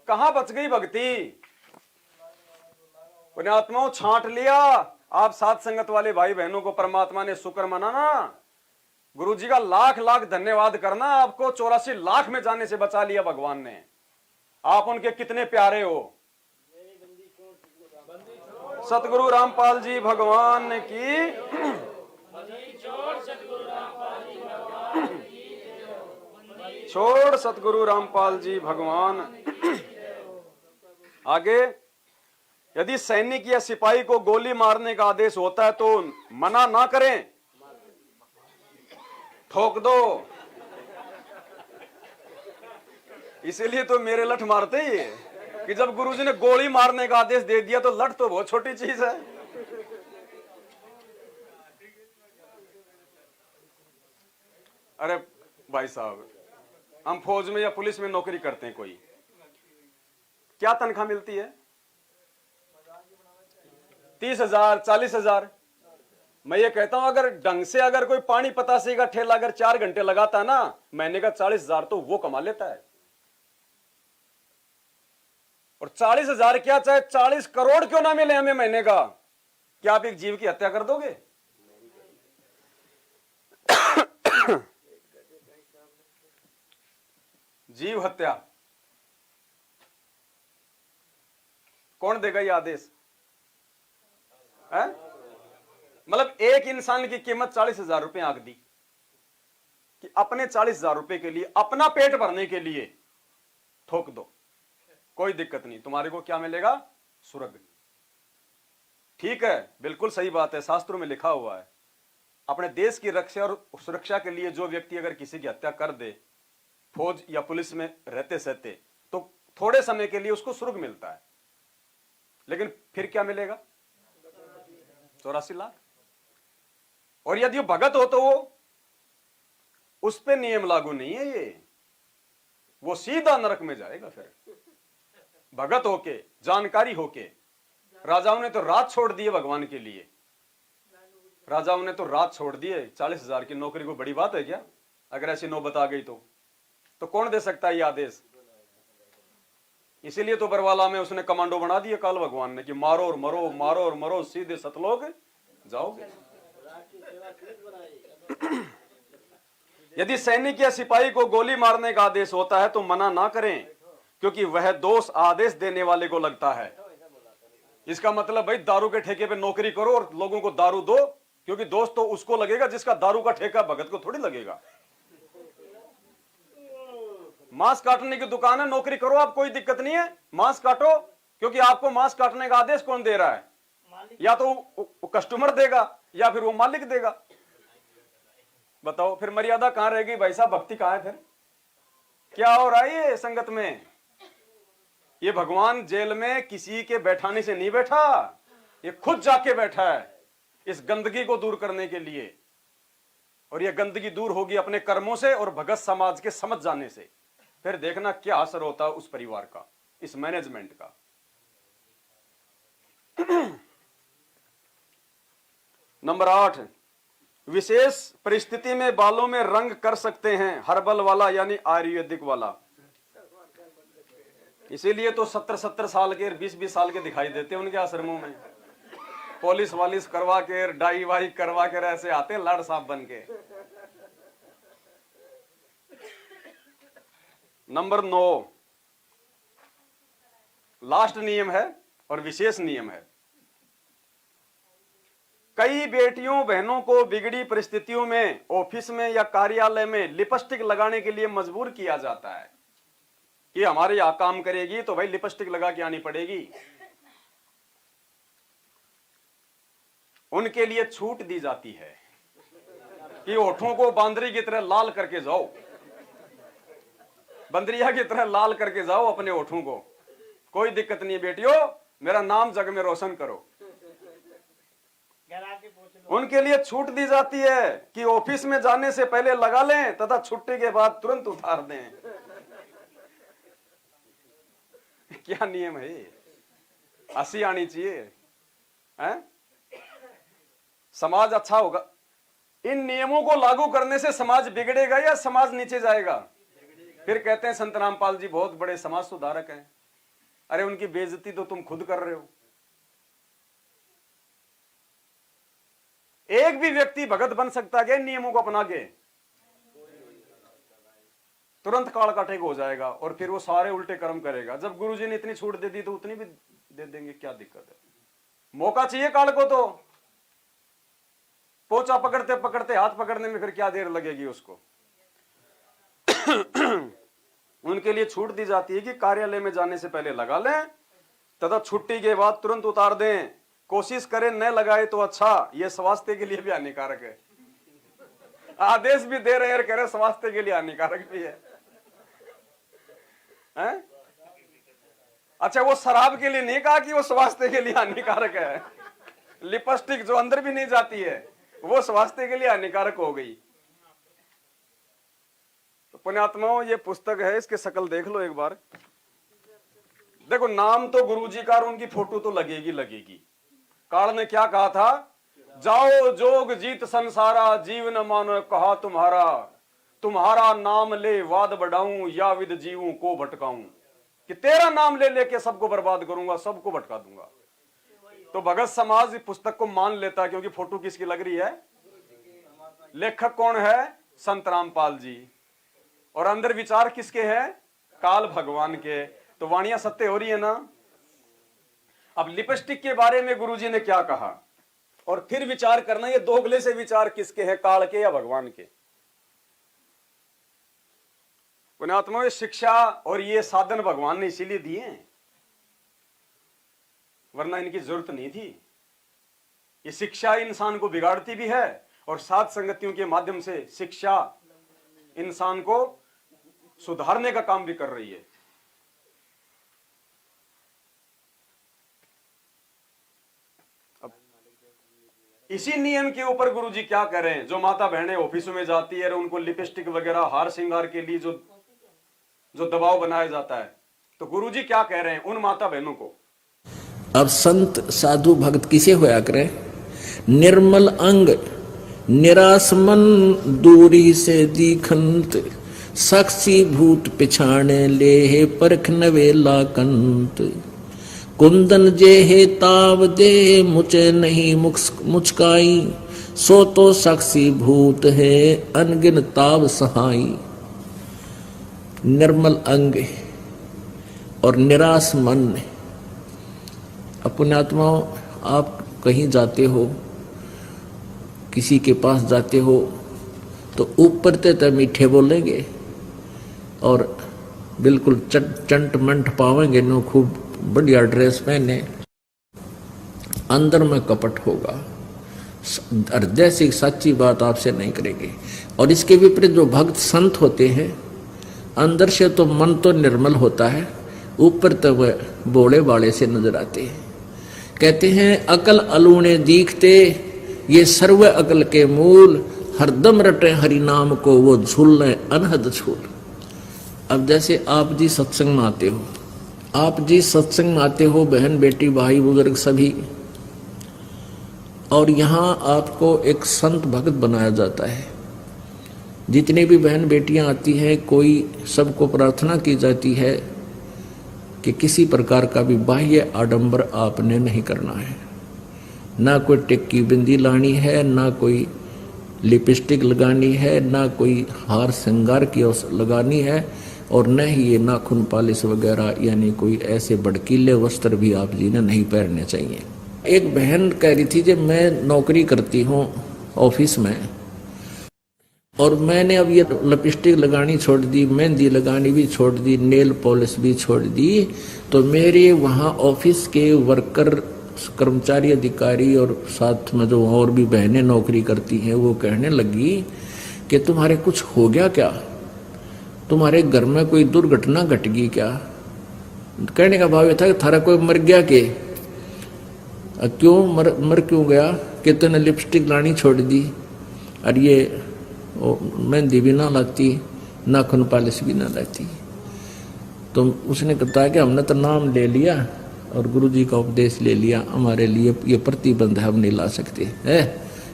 A: कहां बच गई भक्ति? पुण्यात्माओं छांट लिया। आप साथ संगत वाले भाई बहनों को परमात्मा ने शुक्र मनाना, गुरुजी का लाख लाख धन्यवाद करना, आपको 84 लाख में जाने से बचा लिया भगवान ने। आप उनके कितने प्यारे हो। सतगुरु रामपाल जी भगवान की, छोड़ सतगुरु रामपाल जी भगवान। आगे, यदि सैनिक या सिपाही को गोली मारने का आदेश होता है तो मना ना करें, ठोक दो। इसीलिए तो मेरे लठ मारते ही है कि जब गुरुजी ने गोली मारने का आदेश दे दिया तो लठ तो बहुत छोटी चीज है। अरे भाई साहब, हम फौज में या पुलिस में नौकरी करते हैं, कोई क्या तनख्वाह मिलती है? 30,000, 40,000। मैं ये कहता हूं अगर ढंग से अगर कोई पानी पतासे का ठेला अगर 4 घंटे लगाता ना, महीने का 40,000 तो वो कमा लेता है। और 40,000 क्या, चाहे 40 करोड़ क्यों ना मिले हमें महीने का, क्या आप एक जीव की हत्या कर दोगे? जीव हत्या, कौन देगा ये आदेश? है? मतलब एक इंसान की कीमत 40,000 रुपए आंक दी कि अपने 40,000 रुपए के लिए, अपना पेट भरने के लिए ठोक दो, कोई दिक्कत नहीं, तुम्हारे को क्या मिलेगा? स्वर्ग। ठीक है, बिल्कुल सही बात है, शास्त्रों में लिखा हुआ है अपने देश की रक्षा और सुरक्षा के लिए जो व्यक्ति अगर किसी की हत्या कर दे, फौज या पुलिस में रहते सहते, तो थोड़े समय के लिए उसको स्वर्ग मिलता है, लेकिन फिर क्या मिलेगा? 84 लाख। और यदि वो भगत हो तो वो, उस पे नियम लागू नहीं है ये, वो सीधा नरक में जाएगा। फिर भगत होके, जानकारी होके, राजाओं ने तो रात छोड़ दिए भगवान के लिए, राजाओं ने तो रात छोड़ दिए। 40,000 की नौकरी को बड़ी बात है क्या? अगर ऐसी नौबत आ गई तो कौन दे सकता है ये आदेश? इसीलिए तो बरवाला में उसने कमांडो बना दिए काल भगवान ने कि मारो और मरो, मारो और मरो, सीधे सतलोक जाओगे। यदि सैनिक या सिपाही को गोली मारने का आदेश होता है तो मना ना करें, क्योंकि वह दोष आदेश देने वाले को लगता है। इसका मतलब भाई दारू के ठेके पे नौकरी करो और लोगों को दारू दो, क्योंकि दोष तो उसको लगेगा जिसका दारू का ठेका, भगत को थोड़ी लगेगा। मांस काटने की दुकान है, नौकरी करो आप, कोई दिक्कत नहीं है, मांस काटो, क्योंकि आपको मांस काटने का आदेश कौन दे रहा है? या तो वो कस्टमर देगा या फिर वो मालिक देगा। बताओ फिर मर्यादा कहां रहेगी भाई साहब? भक्ति कहां है फिर? क्या हो रहा है ये संगत में? ये भगवान जेल में किसी के बैठाने से नहीं बैठा, ये खुद जाके बैठा है इस गंदगी को दूर करने के लिए। और ये गंदगी दूर होगी अपने कर्मों से और भगत समाज के समझ जाने से। फिर देखना क्या असर होता है उस परिवार का, इस मैनेजमेंट का। नंबर 8, विशेष परिस्थिति में बालों में रंग कर सकते हैं, हर्बल वाला यानी आयुर्वेदिक वाला। इसीलिए तो 70-70 साल के, 20-20 साल के दिखाई देते हैं उनके आश्रमों में। पॉलिश वालिश करवा के, डाई वाई करवा के ऐसे आते लाड साहब बन के। नंबर 9, लास्ट नियम है और विशेष नियम है। कई बेटियों बहनों को बिगड़ी परिस्थितियों में ऑफिस में या कार्यालय में लिपस्टिक लगाने के लिए मजबूर किया जाता है कि हमारे यहां काम करेगी तो भाई लिपस्टिक लगा के आनी पड़ेगी। उनके लिए छूट दी जाती है कि होठों को बांदरी की तरह लाल करके जाओ, बंदरिया की तरह लाल करके जाओ अपने होठों को, कोई दिक्कत नहीं बेटियों, मेरा नाम जग में रोशन करो। उनके लिए छूट दी जाती है कि ऑफिस में जाने से पहले लगा लें तथा छुट्टी के बाद तुरंत उतार दें। क्या नियम है ये? हंसी आनी चाहिए हैं? समाज अच्छा होगा। इन नियमों को लागू करने से समाज बिगड़ेगा या समाज नीचे जाएगा? फिर कहते हैं संत रामपाल जी बहुत बड़े समाज सुधारक हैं। अरे उनकी बेइज्जती तो तुम खुद कर रहे हो। एक भी व्यक्ति भगत बन सकता है इन नियमों को अपना के? तुरंत काल काटे हो जाएगा और फिर वो सारे उल्टे कर्म करेगा। जब गुरुजी ने इतनी छूट दे दी तो उतनी भी दे देंगे, क्या दिक्कत है? मौका चाहिए काल को, तो पोचा पकड़ते पकड़ते हाथ पकड़ने में फिर क्या देर लगेगी उसको। उनके लिए छूट दी जाती है कि कार्यालय में जाने से पहले लगा लें तथा छुट्टी के बाद तुरंत उतार दें। कोशिश करें न लगाए तो अच्छा, यह स्वास्थ्य के लिए भी हानिकारक है। आदेश भी दे रहे हैं, कह रहे स्वास्थ्य के लिए हानिकारक भी है। हैं? अच्छा, वो शराब के लिए नहीं कहा कि वो स्वास्थ्य के लिए हानिकारक है। लिपस्टिक जो अंदर भी नहीं जाती है वो स्वास्थ्य के लिए हानिकारक हो गई। तो पुण्यात्माओं, ये पुस्तक है, इसके शकल देख लो एक बार। देखो, नाम तो गुरुजी का और उनकी फोटो तो लगेगी लगेगी। काल ने क्या कहा था? जाओ जोग जीत संसारा, जीव न मानो कहा तुम्हारा, तुम्हारा नाम ले वाद बढ़ाऊं, या विद जीवों को भटकाऊं। कि तेरा नाम ले लेके सबको बर्बाद करूंगा, सबको भटका दूंगा। तो भगत समाज पुस्तक को मान लेता है, क्योंकि फोटो किसकी लग रही है? लेखक कौन है? संत रामपाल जी। और अंदर विचार किसके हैं? काल भगवान के, तो वाणियां सत्य हो रही है ना। अब लिपस्टिक के बारे में गुरुजी ने क्या कहा, और फिर विचार करना ये दोगले से विचार किसके हैं, काल के या भगवान के। पुण्यात्माओं, शिक्षा और ये साधन भगवान ने इसीलिए दिए हैं, वरना इनकी जरूरत नहीं थी। ये शिक्षा इंसान को बिगाड़ती भी है, और साथ संगतियों के माध्यम से शिक्षा इंसान को सुधारने का काम भी कर रही है। अब इसी नियम के ऊपर गुरुजी क्या कह रहे हैं, जो माता बहनें ऑफिसों में जाती है और उनको लिपस्टिक वगैरह हार श्रृंगार के लिए जो दबाव बनाया जाता है, तो गुरुजी क्या कह रहे हैं उन माता बहनों को।
B: अब संत साधु भक्त किसे होया करे, निर्मल अंग निराश मन दूरी से दीखंत, साक्षी भूत पिछाणे ले परख नवेला कंत, कुंदन जे हे ताव दे मुझे नहीं मुचकाई, सो तो साक्षी भूत है अनगिन ताव सहाई। निर्मल अंग और निराश मन। पुण्यात्माओं, आप कहीं जाते हो, किसी के पास जाते हो, तो ऊपर ते मीठे बोलेंगे और बिल्कुल चंट मंट पावेंगे नो, खूब बढ़िया ड्रेस पहने, अंदर में कपट होगा, हृदय से सच्ची बात आपसे नहीं करेंगे। और इसके विपरीत जो भक्त संत होते हैं, अंदर से तो मन तो निर्मल होता है, ऊपर तो वह बोले बाले से नजर आते हैं। कहते हैं अकल अलूणे दीखते, ये सर्व अकल के मूल, हरदम रटे हरि नाम को वो झूलने अनहद झूल। अब जैसे आप जी सत्संग में आते हो, आप जी सत्संग में आते हो, बहन बेटी भाई बुजुर्ग सभी, और यहाँ आपको एक संत भक्त बनाया जाता है। जितने भी बहन बेटियां आती हैं, कोई सबको प्रार्थना की जाती है कि किसी प्रकार का भी बाह्य आडंबर आपने नहीं करना है, ना कोई टिक्की बिंदी लानी है, ना कोई लिपस्टिक लगानी है, ना कोई हार श्रृंगार की लगानी है, और न ही ये नाखून पालिश वगैरह यानी कोई ऐसे भड़कीले वस्त्र भी आप जी ने नहीं पहनने चाहिए। एक बहन कह रही थी, जब मैं नौकरी करती हूँ ऑफिस में, और मैंने अब ये लिपस्टिक लगानी छोड़ दी, मेहंदी लगानी भी छोड़ दी, नेल पॉलिश भी छोड़ दी, तो मेरे वहाँ ऑफिस के वर्कर, कर्मचारी, अधिकारी और साथ में जो और भी बहनें नौकरी करती हैं, वो कहने लगी कि तुम्हारे कुछ हो गया क्या, तुम्हारे घर में कोई दुर्घटना घट गई क्या। कहने का भाव ये था कि थारा कोई मर गया के, क्यों मर क्यों गया, कि तूने लिपस्टिक लानी छोड़ दी, और ये मेहंदी भी ना लाती, नाखून पालिश भी ना लाती। तो उसने कहा कि हमने तो नाम ले लिया और गुरुजी का उपदेश ले लिया, हमारे लिए ये प्रतिबंध है, हम नहीं ला सकते है,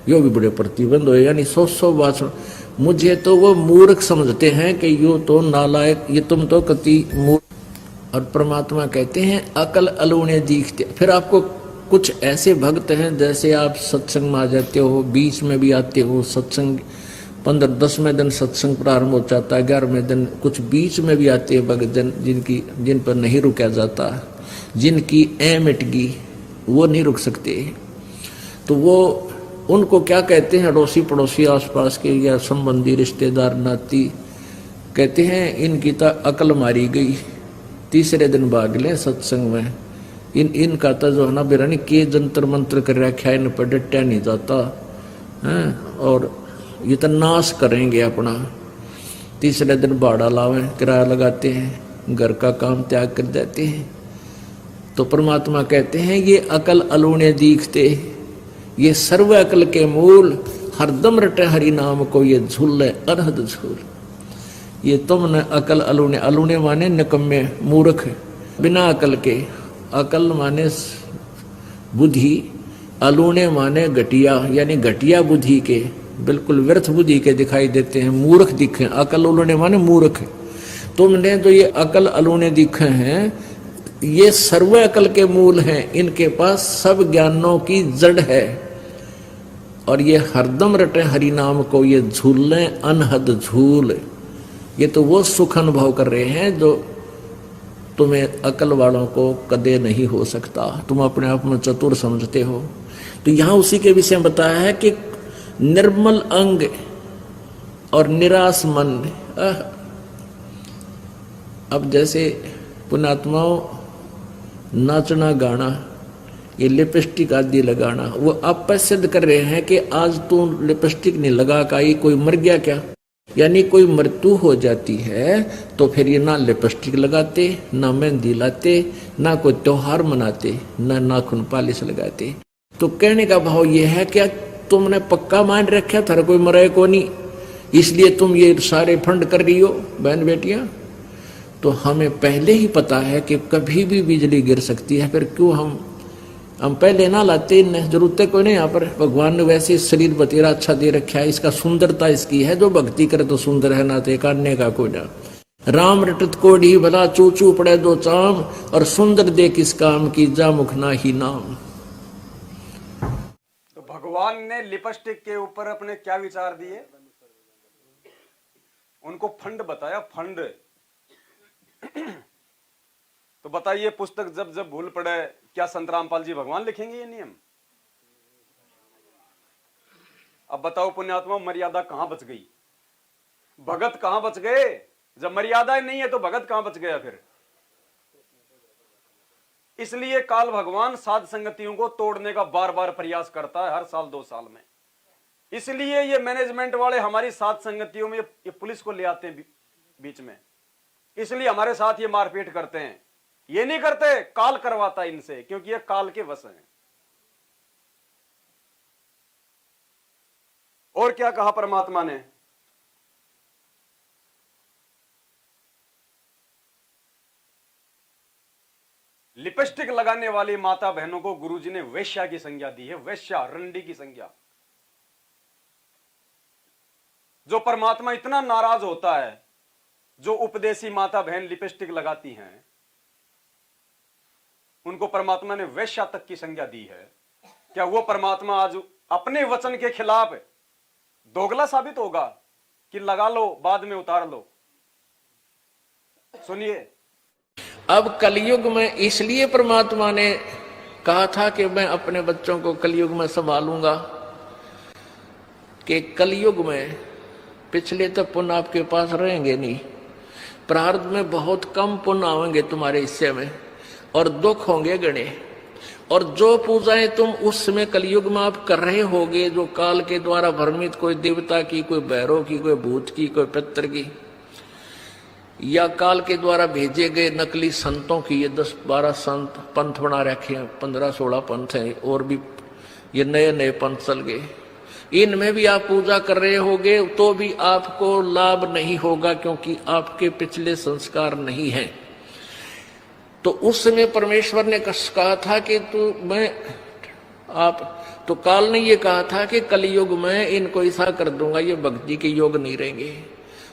B: यो भी बड़े प्रतिबंध हो, यानी 100 बात। मुझे तो वो मूर्ख समझते हैं कि यो तो नालायक, ये तुम तो कति मूर्ख। और परमात्मा कहते हैं अकल अलूणे दीखते। फिर आपको कुछ ऐसे भक्त हैं, जैसे आप सत्संग में आ जाते हो, बीच में भी आते हो, सत्संग 15-10वें दिन सत्संग प्रारंभ हो जाता है, 11वें दिन कुछ बीच में भी आते हैं भक्त जन, जिन पर नहीं रुका जाता, जिनकी मिट गई, वो नहीं रुक सकते। तो वो उनको क्या कहते हैं, अड़ोसी पड़ोसी आसपास के या संबंधी रिश्तेदार नाती, कहते हैं इनकी तो अकल मारी गई, तीसरे दिन भाग लें सत्संग में, इनका तो जो है ना बिरानी के जंतर मंत्र कर रखा है, इन पर डटा नहीं जाता है, और ये तो नाश करेंगे अपना। तीसरे दिन भाड़ा लावे, किराया लगाते हैं, घर का काम त्याग कर देते हैं। तो परमात्मा कहते हैं ये अकल अलूणे दीखते, ये सर्व अकल के मूल, हरदम रटे हरि नाम को ये झूले अनहद झूल। ये तुमने अकल अलूणे, अलूणे माने निकम्मे मूर्ख, बिना अकल के, अकल माने बुद्धि, अलूणे माने घटिया, यानी घटिया बुद्धि के, बिल्कुल व्यर्थ बुद्धि के दिखाई देते हैं, मूर्ख दिखे। अकल अलूणे माने मूर्ख। तुमने तो ये अकल अलूणे दिखे हैं, ये सर्व अकल के मूल हैं, इनके पास सब ज्ञानों की जड़ है, और ये हरदम रटे हरि नाम को ये झूलें अनहद झूल। ये तो वो सुख अनुभव कर रहे हैं जो तुम्हें अकल वालों को कदे नहीं हो सकता, तुम अपने आप में चतुर समझते हो। तो यहां उसी के विषय में बताया है कि निर्मल अंग और निराश मन। अब जैसे पुण्यात्माओं नाचना गाना, ये लिपस्टिक आदि लगाना, वो आप पर सिद्ध कर रहे हैं कि आज तू लिपस्टिक नहीं लगा का ये कोई मर गया क्या? यानी कोई मृत्यु हो जाती है तो फिर ये ना लिपस्टिक लगाते, ना मेहंदी लाते, ना कोई त्योहार मनाते, ना नाखून पालिश लगाते। तो कहने का भाव ये है क्या तुमने पक्का मान रखा था कोई मरे को नहीं, इसलिए तुम ये सारे फंड कर रही हो बहन बेटियां? तो हमें पहले ही पता है कि कभी भी बिजली गिर सकती है, फिर क्यों हम पहले ना लाते, इन जरूरत कोई नहीं। यहाँ पर भगवान ने वैसे शरीर बतेरा अच्छा दे रखा है, इसका सुंदरता इसकी है, जो भक्ति करे तो सुंदर है, ना तो काटने का कोई ना। राम रटत कोढ़ी भला चूचू पड़े दो चाम, और सुंदर दे किस काम की जा मुखना ही नाम।
A: तो भगवान ने लिपस्टिक के ऊपर अपने क्या विचार दिए? उनको फंड बताया, फंड। तो बताइए, पुस्तक जब जब भूल पड़े, क्या संत रामपाल जी भगवान लिखेंगे ये नियम? अब बताओ पुण्यात्मा, मर्यादा कहां बच गई? भगत कहां बच गए? जब मर्यादा नहीं है तो भगत कहां बच गया फिर? इसलिए काल भगवान साध संगतियों को तोड़ने का बार बार प्रयास करता है, हर साल 2 साल में। इसलिए ये मैनेजमेंट वाले हमारी साध संगतियों में ये पुलिस को ले आते हैं बीच में, इसलिए हमारे साथ ये मारपीट करते हैं। ये नहीं करते, काल करवाता इनसे, क्योंकि ये काल के वश हैं। और क्या कहा परमात्मा ने? लिपस्टिक लगाने वाली माता बहनों को गुरुजी ने वेश्या की संज्ञा दी है, वेश्या, रंडी की संज्ञा। जो परमात्मा इतना नाराज होता है, जो उपदेशी माता बहन लिपस्टिक लगाती हैं, उनको परमात्मा ने वेश्या तक की संज्ञा दी है। क्या वो परमात्मा आज अपने वचन के खिलाफ दोगला साबित होगा कि लगा लो बाद में उतार लो? सुनिए,
B: अब कलयुग में इसलिए परमात्मा ने कहा था कि मैं अपने बच्चों को कलयुग में संभालूंगा, कि कलयुग में पिछले तो पुण्य आपके पास रहेंगे नहीं, प्रारब्ध में बहुत कम पुण्य आएंगे तुम्हारे हिस्से में, और दुख होंगे गणे। और जो पूजाएं तुम उस समय कलयुग में आप कर रहे होगे, जो काल के द्वारा भ्रमित, कोई देवता की, कोई भैरव की, कोई भूत की, कोई पितर की, या काल के द्वारा भेजे गए नकली संतों की, ये 10-12 संत पंथ बना रखे हैं, 15-16 पंथ हैं, और भी ये नए नए पंथ चल गए, इनमें भी आप पूजा कर रहे होगे तो भी आपको लाभ नहीं होगा, क्योंकि आपके पिछले संस्कार नहीं हैं। तो उस समय परमेश्वर ने कहा था कि तो काल ने ये कहा था कि कलयुग में इनको ऐसा कर दूंगा, ये भक्ति के योग नहीं रहेंगे,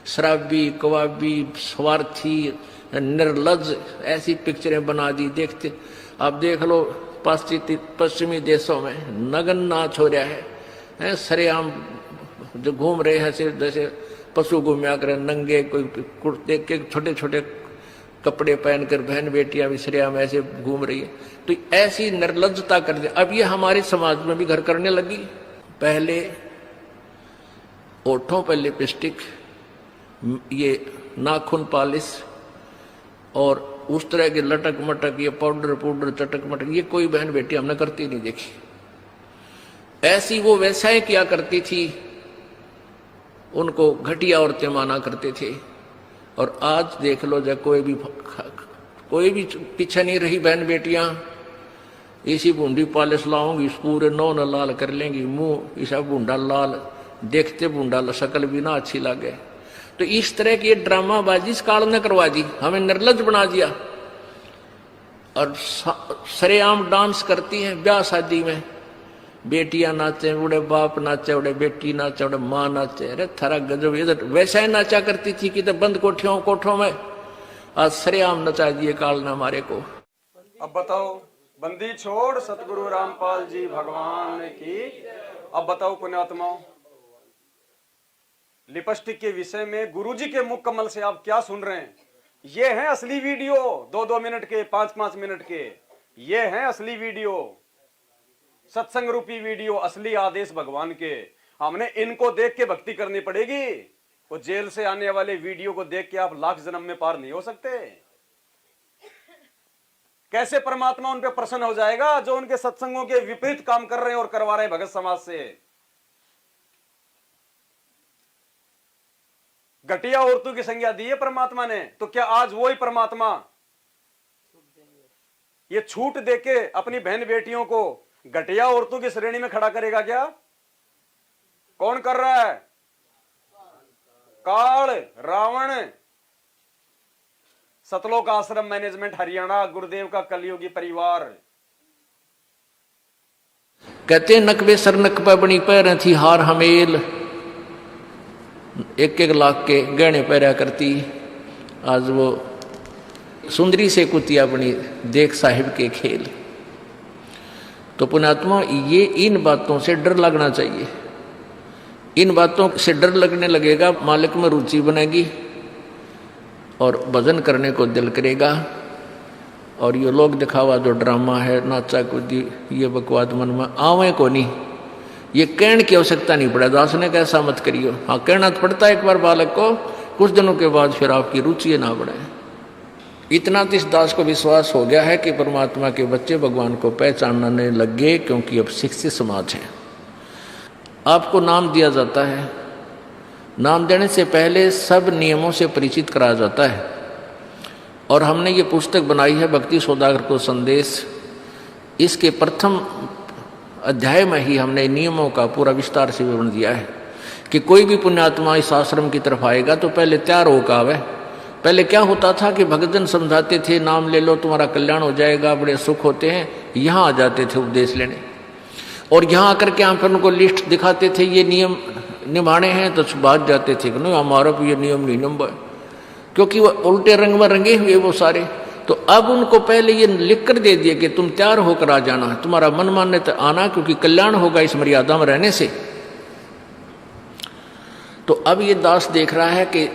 B: शराबी, कवाबी, स्वार्थी, निर्लज, ऐसी पिक्चरें बना दी। देखते आप देख लो पश्चिमी देशों में नग्न नाच हो रहा है, सरेआम जो घूम रहे हैं जैसे पशु घूमया करे, नंगे, कोई कुर्ते के छोटे छोटे कपड़े पहनकर बहन बेटियां भी सरेआम ऐसे घूम रही है। तो ऐसी निर्लज्जता कर दी। अब ये हमारे समाज में भी घर करने लगी। पहले ओठों पर लिपस्टिक, ये नाखून पालिश और उस तरह के लटक मटक, ये पाउडर चटक मटक, ये कोई बहन बेटी हमने करती नहीं देखी। ऐसी वो वैसाएं किया करती थी, उनको घटिया औरतें माना करते थे। और आज देख लो, जब कोई भी पीछे नहीं रही बहन बेटियां, इसी बूंदी पालिश लाऊंगी, पूरे नौ न लाल कर लेंगी, मुंह ऐसा बूंदा लाल, देखते बूंदा शक्ल भी ना अच्छी लगे। तो इस तरह की ड्रामाबाजी इस काल ने करवा दी, हमें निर्लज बना दिया। और सरेआम डांस करती हैं ब्याह शादी में, बेटियां नाचे, उड़े बाप नाचे, उड़े बेटी नाचे, उड़े माँ नाचे। अरे थारा गजब, इधर वैसा ही नाचा करती थी कि तो बंद कोठों में, आज सरेआम नचा दिए काल ने हमारे को।
A: अब बताओ, बंदी छोड़ सतगुरु रामपाल जी भगवान की। अब बताओ पुण्यात्माओं, लिपस्टिक के विषय में गुरुजी के मुख कमल से आप क्या सुन रहे हैं? ये हैं असली वीडियो, 2-2 मिनट के, 5-5 मिनट के। ये हैं असली वीडियो, सत्संग रूपी वीडियो, असली आदेश भगवान के। हमने इनको देख के भक्ति करनी पड़ेगी। वो जेल से आने वाले वीडियो को देख के आप लाख जन्म में पार नहीं हो सकते। कैसे परमात्मा उन पे प्रसन्न हो जाएगा जो उनके सत्संगों के विपरीत काम कर रहे हैं और करवा रहे हैं भगत समाज से। घटिया औरतों की संज्ञा दी है परमात्मा ने, तो क्या आज वो ही परमात्मा ये छूट देके अपनी बहन बेटियों को घटिया औरतों की श्रेणी में खड़ा करेगा क्या? कौन कर रहा है? काल, रावण। सतलोक आश्रम मैनेजमेंट हरियाणा, गुरुदेव का कलयुगी परिवार।
B: कहते नकबे सर नकबा बनी पैर थी हार हमेल, 1-1 लाख के गहने पहरा करती, आज वो सुंदरी से कुतिया बनी, देख साहिब के खेल। तो पुण्यात्मा, ये इन बातों से डर लगना चाहिए। इन बातों से डर लगने लगेगा, मालिक में रुचि बनेगी और भजन करने को दिल करेगा। और ये लोग दिखावा जो ड्रामा है, नाचा कूदी, ये बकवाद मन में आवे को नहीं। ये कहने की आवश्यकता नहीं पड़ा। दास ने कैसा मत करियो, हाँ कहना तो पड़ता है एक बार बालक को, कुछ दिनों के बाद फिर आपकी रुचि ना बढ़े। इतना तो इस दास को विश्वास हो गया है कि परमात्मा के बच्चे भगवान को पहचानने लग गए, क्योंकि अब शिक्षित समाज है। आपको नाम दिया जाता है, नाम देने से पहले सब नियमों से परिचित कराया जाता है। और हमने ये पुस्तक बनाई है भक्ति सौदागर को संदेश। इसके प्रथम अध्याय में ही हमने नियमों का पूरा विस्तार से विवरण दिया है कि कोई भी पुण्यात्मा इस आश्रम की तरफ आएगा तो पहले तैयार होकर आवे। पहले क्या होता था कि भक्तजन समझाते थे, नाम ले लो तुम्हारा कल्याण हो जाएगा, बड़े सुख होते हैं। यहाँ आ जाते थे उपदेश लेने, और यहाँ आकर के हम फिर उनको लिस्ट दिखाते थे, ये नियम निभाने हैं, तो भाग जाते थे कि नहीं हमारा भी ये नियम नहीं निभा, क्योंकि वो उल्टे रंग में रंगे हुए वो सारे। तो अब उनको पहले ये लिख कर दे दिया कि तुम तैयार होकर आ जाना, तुम्हारा मन मानने तक आना, क्योंकि कल्याण होगा इस मर्यादा में रहने से। तो अब ये दास देख रहा है कि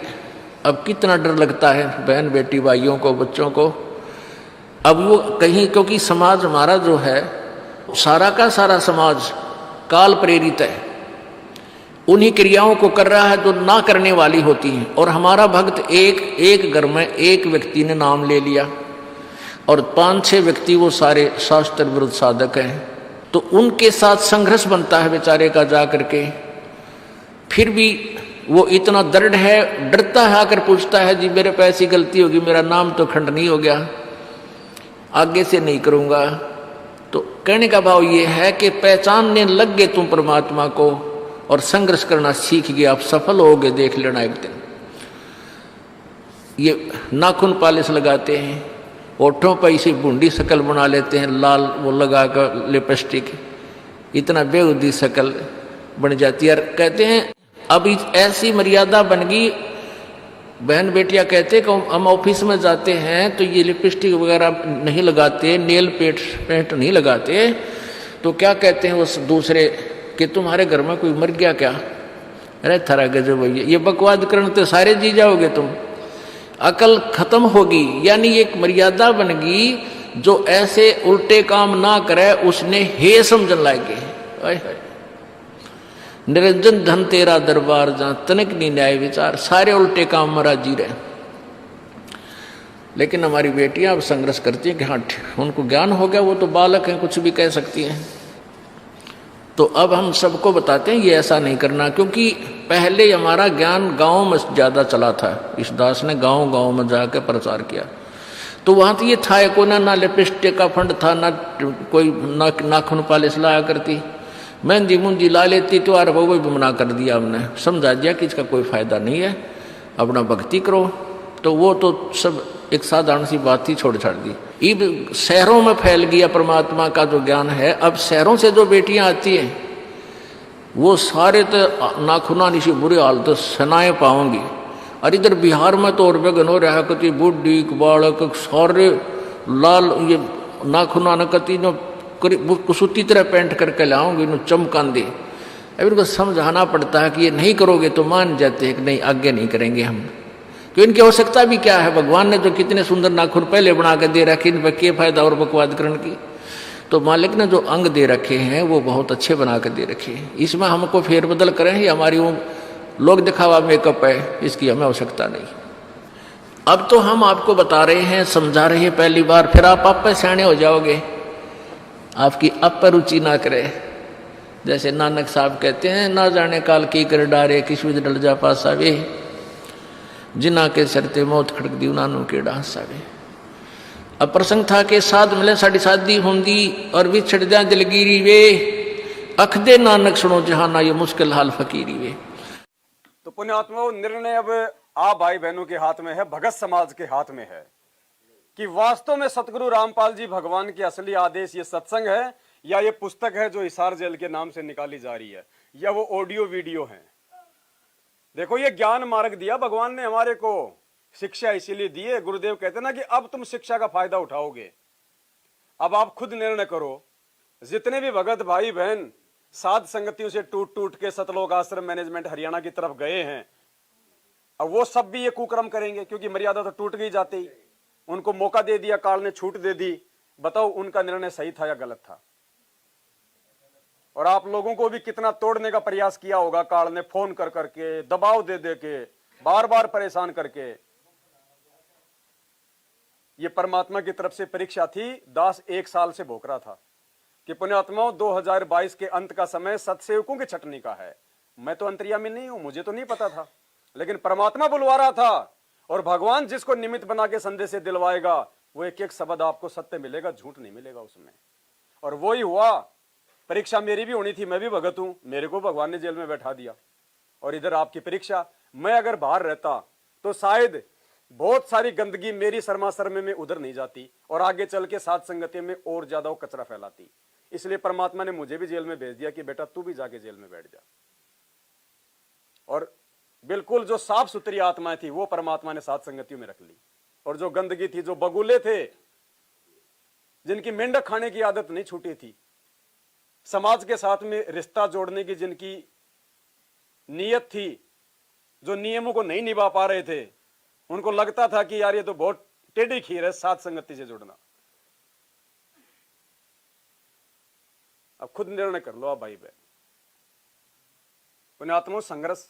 B: अब कितना डर लगता है बहन बेटी भाइयों को, बच्चों को। अब वो कहीं, क्योंकि समाज हमारा जो है, सारा का सारा समाज काल प्रेरित है, उन्हीं क्रियाओं को कर रहा है जो ना करने वाली होती हैं। और हमारा भक्त एक घर में एक व्यक्ति ने नाम ले लिया और 5-6 व्यक्ति वो सारे शास्त्र विरुद्ध साधक हैं, तो उनके साथ संघर्ष बनता है बेचारे का जा करके। फिर भी वो इतना दृढ़ है, डरता है, आकर पूछता है जी मेरे पे ऐसी गलती होगी, मेरा नाम तो खंडनीय हो गया, आगे से नहीं करूँगा। तो कहने का भाव ये है कि पहचानने लग गए तुम परमात्मा को और संघर्ष करना सीख गए, आप सफल होगे, देख लेना एक दिन। ये नाखून पालिश लगाते हैं, ओठों पर इसी बूंदी शक्ल बना लेते हैं, लाल वो लगा कर लिपस्टिक, इतना बेहुदी शक्ल बन जाती है। कहते हैं अब ऐसी मर्यादा बन गई, बहन बेटियां कहते कि हम ऑफिस में जाते हैं तो ये लिपस्टिक वगैरह नहीं लगाते, नेल पेंट नहीं लगाते, तो क्या कहते हैं उस दूसरे कि तुम्हारे घर में कोई मर गया क्या? अरे थारा गजब भैया, ये बकवाद करने तो सारे जी जाओगे तुम, अकल खत्म होगी। यानी एक मर्यादा बन गई, जो ऐसे उल्टे काम ना करे उसने हे समझन लागे। निरंजन धन तेरा दरबार जहां तनिक नहीं न्याय विचार, सारे उल्टे काम में राजी रहे। लेकिन हमारी बेटियां अब संघर्ष करती हैं कि हाँ उनको ज्ञान हो गया, वो तो बालक हैं, कुछ भी कह सकती हैं। तो अब हम सबको बताते हैं ये ऐसा नहीं करना, क्योंकि पहले हमारा ज्ञान गांव में ज़्यादा चला था। इस दास ने गांव में जाकर प्रचार किया, तो वहाँ तो ये था कोई ना लिपस्टिक का फंड था, ना कोई नाखून पालिश लाया करती, मेहंदी मुंदी ला लेती, तो यार वो भी मना कर दिया हमने, समझा दिया कि इसका कोई फायदा नहीं है, अपना भक्ति करो। तो वो तो सब एक साधारण सी बात ही छोड़ छाड़ दी। अब शहरों में फैल गया परमात्मा का जो ज्ञान है। अब शहरों से जो बेटियां आती हैं वो सारे तो नाखुना निशी बुरे हाल तो सनाए पाओगी। और इधर बिहार में तो और बेगन हो रहा है, कति बुढ़ी बालक सारे लाल ये नाखुना न कति नो कुसुती तरह पेंट करके लाओगे, नो चमकान दे। अब इनको समझाना पड़ता है कि ये नहीं करोगे तो मान जाते हैं कि नहीं आगे नहीं करेंगे हम। कि इनकी आवश्यकता भी क्या है। भगवान ने तो कितने सुंदर नाखून पहले बना के दे रखे, इन पर क्या फायदा और बकवाद करने की। तो मालिक ने जो अंग दे रखे हैं वो बहुत अच्छे बना के दे रखे हैं। इसमें हमको फेरबदल करें, ये हमारी वो लोग दिखावा मेकअप है, इसकी हमें आवश्यकता नहीं। अब तो हम आपको बता रहे हैं, समझा रहे हैं पहली बार, फिर आप पे सियाने हो जाओगे, आपकी अब पर रुचि ना करे। जैसे नानक साहब कहते हैं, ना जाने काल की कर डारे किस विध डल जा पास आवे, जिना के सरते मौत खड़क दी नानू के डांस आवे। अब प्रसंग था कि साध मिले साड़ी शादी होंगी और विछड़ जा दिलगिरी वे, अख दे नानक सुनो जहाना ये मुश्किल हाल फकीरी वे।
A: तो पुण्यात्माओं, निर्णय अब आप भाई बहनों के हाथ में है, भगत समाज के हाथ में है कि वास्तव में सतगुरु रामपाल जी भगवान के असली आदेश ये सत्संग है, या ये पुस्तक है जो हिसार जेल के नाम से निकाली जा रही है, या वो ऑडियो वीडियो है। देखो, ये ज्ञान मार्ग दिया भगवान ने हमारे को, शिक्षा इसीलिए दी है। गुरुदेव कहते ना कि अब तुम शिक्षा का फायदा उठाओगे, अब आप खुद निर्णय करो। जितने भी भगत भाई बहन साध संगतियों से टूट टूट के सतलोक आश्रम मैनेजमेंट हरियाणा की तरफ गए हैं, अब वो सब भी ये कुकर्म करेंगे, क्योंकि मर्यादा तो टूट गई जाती ही। उनको मौका दे दिया, काल ने छूट दे दी। बताओ उनका निर्णय सही था या गलत था? और आप लोगों को भी कितना तोड़ने का प्रयास किया होगा काल ने, फोन कर करके, दबाव दे दे के, बार बार परेशान करके। ये परमात्मा की तरफ से परीक्षा थी। दास 1 साल से भोग रहा था कि पुण्यात्माओं 2022 के अंत का समय सतसेवकों की छटनी का है। मैं तो अंतर्यामी नहीं हूं, मुझे तो नहीं पता था, लेकिन परमात्मा बुलवा रहा था। और भगवान जिसको निमित्त बना के संदेश दिलवाएगा, वो एक एक शब्द आपको सत्य मिलेगा, झूठ नहीं मिलेगा उसमें। और वो ही हुआ। परीक्षा मेरी भी होनी थी, मैं भी भगत हूं, मेरे को भगवान ने जेल में बैठा दिया। और इधर आपकी परीक्षा। मैं अगर बाहर रहता तो शायद बहुत सारी गंदगी मेरी शर्मा शर्मे में उधर नहीं जाती, और आगे चल के साथ संगति में और ज्यादा वो कचरा फैलाती। इसलिए परमात्मा ने मुझे भी जेल में भेज दिया कि बेटा तू भी जाके जेल में बैठ जा। और बिल्कुल जो साफ सुथरी आत्माएं थी वो परमात्मा ने साथ संगतियों में रख ली, और जो गंदगी थी, जो बगुले थे, जिनकी मेंढक खाने की आदत नहीं छूटी थी, समाज के साथ में रिश्ता जोड़ने की जिनकी नीयत थी, जो नियमों को नहीं निभा पा रहे थे, उनको लगता था कि यार ये तो बहुत टेढ़ी खीर है साथ संगति से जुड़ना। अब खुद निर्णय कर लो आप भाई बहन। पुण्यात्मों, संघर्ष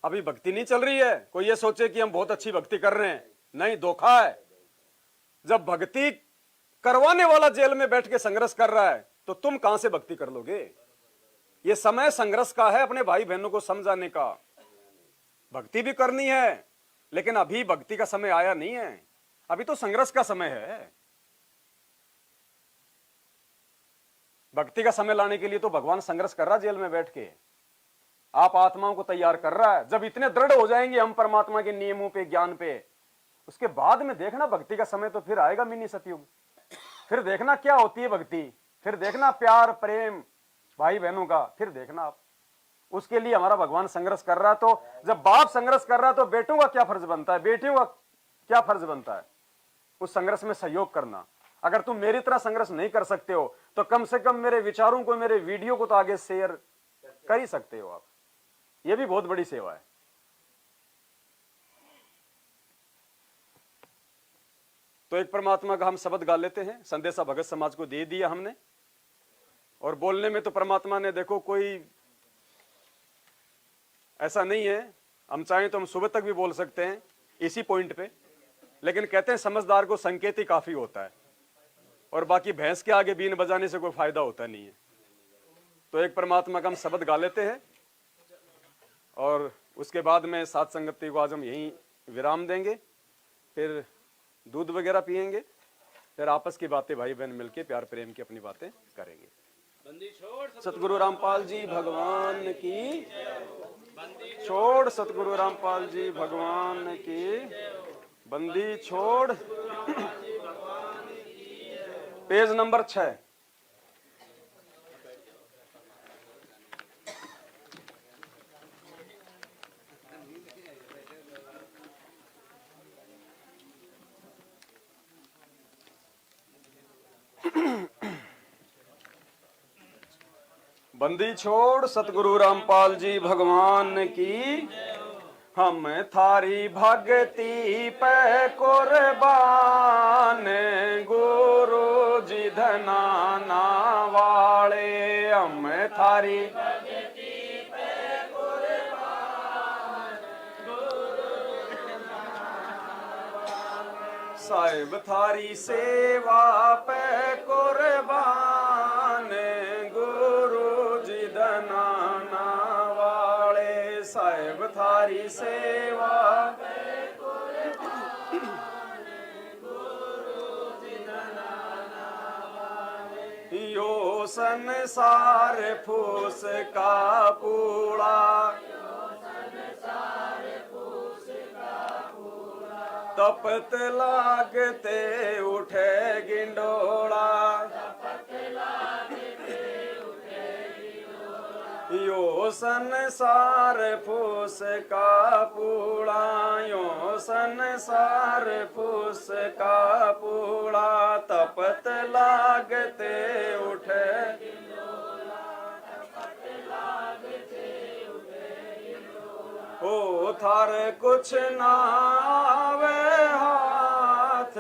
A: अभी भक्ति नहीं चल रही है। कोई ये सोचे कि हम बहुत अच्छी भक्ति कर रहे हैं, नहीं, धोखा है। जब भक्ति करवाने वाला जेल में बैठ के संघर्ष कर रहा है तो तुम कहां से भक्ति कर लोगे? ये समय संघर्ष का है, अपने भाई बहनों को समझाने का। भक्ति भी करनी है, लेकिन अभी भक्ति का समय आया नहीं है, अभी तो संघर्ष का समय है। भक्ति का समय लाने के लिए तो भगवान संघर्ष कर रहा जेल में बैठ के, आप आत्माओं को तैयार कर रहा है। जब इतने दृढ़ हो जाएंगे हम परमात्मा के नियमों पे, ज्ञान पे, उसके बाद में देखना भक्ति का समय तो फिर आएगा मिनी सतयुग। फिर देखना क्या होती है भक्ति, फिर देखना प्यार प्रेम भाई बहनों का, फिर देखना आप। उसके लिए हमारा भगवान संघर्ष कर रहा है। तो जब बाप संघर्ष कर रहा है तो बेटों का क्या फर्ज बनता है, बेटियों का क्या फर्ज बनता है? उस संघर्ष में सहयोग करना। अगर तुम मेरी तरह संघर्ष नहीं कर सकते हो तो कम से कम मेरे विचारों को, मेरे वीडियो को तो आगे शेयर कर ही सकते हो आप। यह भी बहुत बड़ी सेवा है। तो एक परमात्मा का हम शब्द गा लेते हैं, संदेशा भगत समाज को दे दिया हमने। और बोलने में तो परमात्मा ने, देखो कोई ऐसा नहीं है, हम चाहें तो हम सुबह तक भी बोल सकते हैं इसी पॉइंट पे, लेकिन कहते हैं समझदार को संकेत ही काफी होता है, और बाकी भैंस के आगे बीन बजाने से कोई फायदा होता नहीं है। तो एक परमात्मा का हम शब्द गा लेते हैं और उसके बाद में साथ संगति को आज हम यहीं विराम देंगे। फिर दूध वगैरह पिएंगे, फिर आपस की बातें भाई बहन मिलके प्यार प्रेम की अपनी बातें करेंगे। सतगुरु रामपाल जी भगवान की छोड़, सतगुरु रामपाल जी भगवान की बंदी छोड़। Page number 6। बंदी छोड़, सतगुरु रामपाल जी भगवान की। हम थारी भक्ति पे कुर्बान गुरु जी धनाना वाले, हम थारी साहिब थारी सेवा पे कुर्बान गुरु जी धनाना वाले, साहिब थारी सेवा पे कुर्बान गुरु जी धनाना वाले। यो संसार फूस का पूड़ा, तपत लागते उठे गिंडोला, यो संसार फूस का पूड़ा, यो संसार फूस का पूड़ा, तपत लागते उठे ओ थार कुछ ना आवे हाथ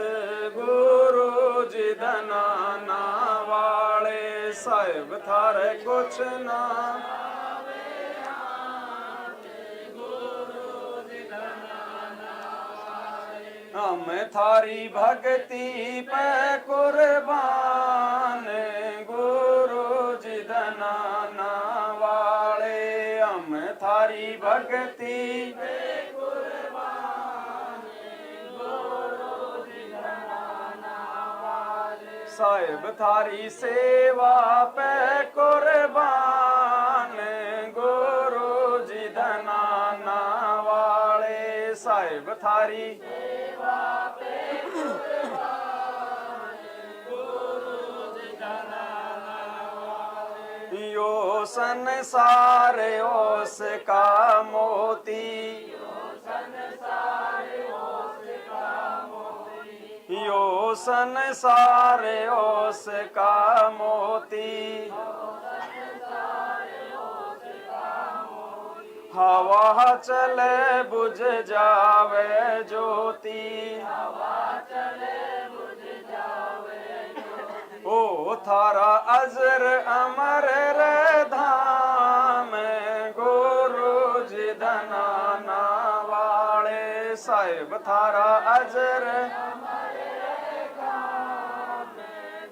A: गुरु जी धनाना वाले, साहिब थार कुछ ना आवे हाथ गुरु जी धनाना वाले। हम थारी भक्ति पे कुर्बान गुरु जी धनाना वाले, हम थारी भक्ति पे कुर्बान गुरु जी धनाना वाले, साहिब थारी सेवा पे कुर्बान गुरु जी धनाना वाले, साहिब थारी सेवा पे कुर्बान गुरु जी धनाना वाले। यो संसार ओस का मोती, यो संसार ओस का मोती, यो संसार ओस का मोती, हवा चले बुझ जावे ज्योति, हवा चले बुझ जावे ज्योति, ओ थारा अजर अमर रे धाम गुरु जी धनाना वाले, साहिब थारा अजर अमर रे धाम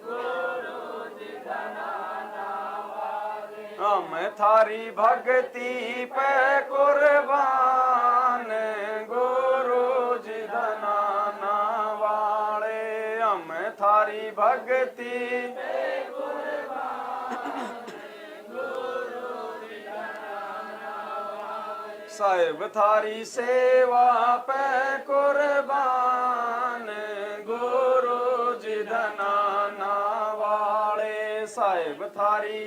A: गुरु जी धनाना वाले, हम थारी भक्ति पे कुर्बान गुरु जी धनाना वाले, हम थारी भक्ति पे कुर्बान गुरु जी धनाना वाले, साहिब थारी सेवा पे कुर्बान गुरु जी धनाना वाले, साहिब थारी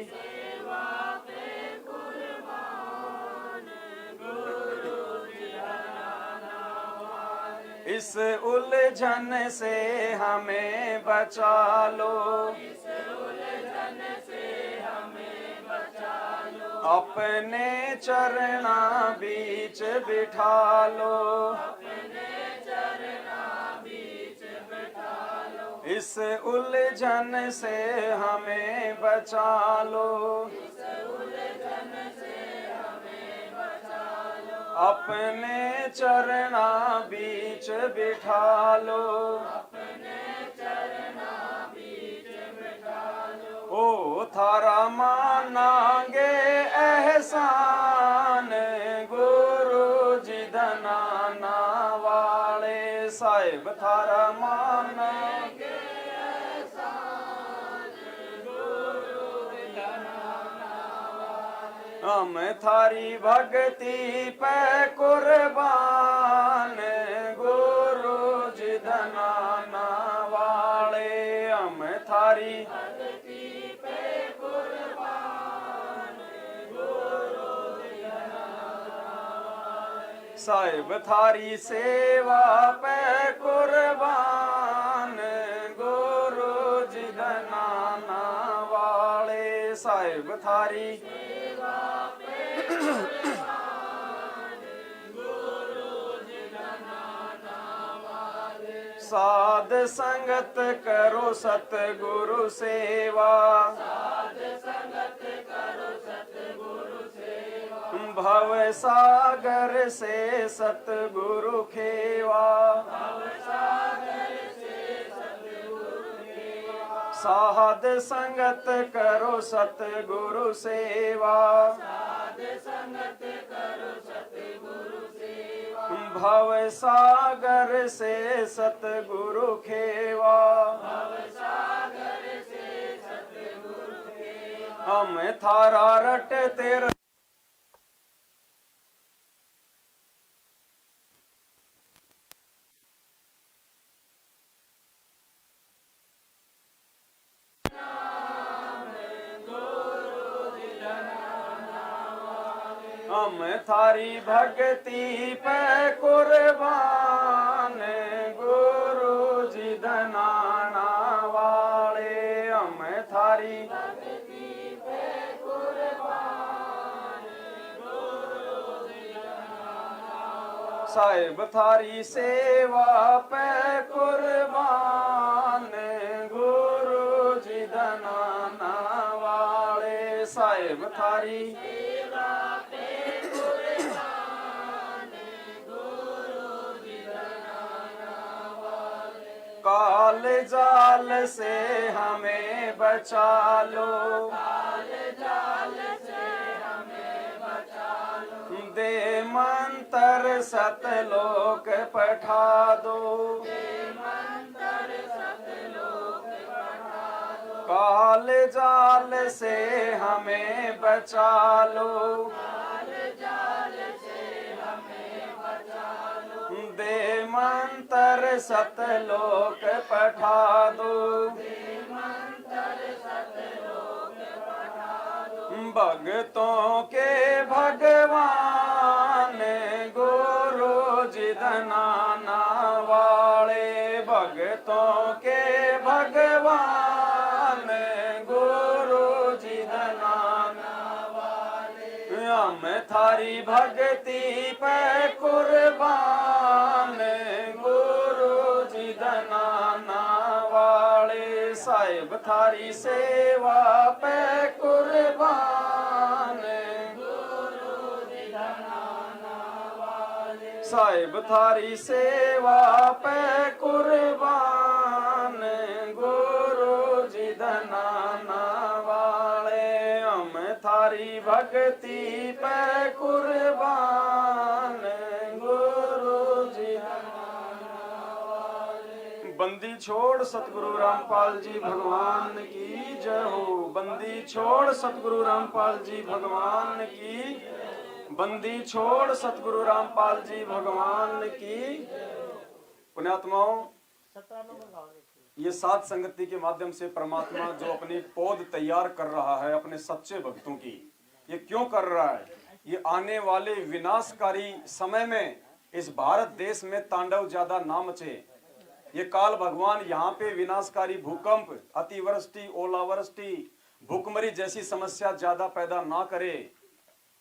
A: इस उलझन से हमें बचा लो, इस उलझन से हमें बचा लो, अपने चरना बीच बिठा लो, अपने चरना बीच बिठा लो, इस उलझन से हमें बचा लो, इस उलझन से हमें बचा लो, अपने चरना बीच बिठा लो, अपने चरना बीच बिठा लो, ओ थारा मानांगे एहसान गुरु जी धनाना वाले, साहिब थारा मानांगे एहसान गुरु जी धनाना वाले, हम थारी भक्ति पे कुर्बान गुरु जी धनाना वाले, हम थारी भक्ति पे कुर्बान गुरु जी धनाना वाले, साहिब थारी सेवा पे कुर्बान गुरु जी धनाना वाले, साहिब थारी सेवा पे कुर्बान गुरु साध संगत करो सतगुरु सेवा, भव सागर से सतगुरु खेवा, साध संगत करो सतगुरु सेवा, भव सागर से सतगुरु खेवा, हम थारा रट तेरा हम थारी भक्ति पे कुर्बान, गुरु जी धनाना वाले, हम थारी भक्ति पे कुर्बान, गुरु जी धनाना, साहिब थारी सेवा पे कुर्बान, गुरु जी धनाना वाले, साहिब थारी काल जाल से हमें बचा लो, काल जाल से हमें बचा लो, दे मंत्र सतलोक पठा दो, दे मंत्र सतलोक पठा दो, काल जाल से हमें बचा लो, काल जाल से हमें बचा लो, दे मंत्र सतलोक पठा दो, दे मंत्र सतलोक पठा दो, भक्तों के भगवान गुरु जी धनाना वाले, भक्तों के भगवान गुरु जी धनाना वाले, हम थारी भक्ति पे कुर्बान, गुरु जी धनाना वाले, साहिब थारी सेवा पे कुर्बान, गुरु जी धनाना वाले, साहिब थारी सेवा पे कुर्बान, गुरु जी धनाना वाले, हम थारी भक्ति पे कुर्बान, गुरु जी धनाना वाले। बंदी छोड़ सतगुरु रामपाल जी भगवान की जय हो, बंदी छोड़ सतगुरु रामपाल जी भगवान की, बंदी छोड़ सतगुरु रामपाल जी भगवान की। पुण्यात्माओं, ये सात संगति के माध्यम से परमात्मा जो अपनी पौध तैयार कर रहा है अपने सच्चे भक्तों की, ये क्यों कर रहा है? ये आने वाले विनाशकारी समय में इस भारत देश में तांडव ज्यादा ना मचे, ये काल भगवान यहाँ पे विनाशकारी भूकंप, अतिवृष्टि, ओलावृष्टि, भूखमरी जैसी समस्या ज्यादा पैदा ना करे,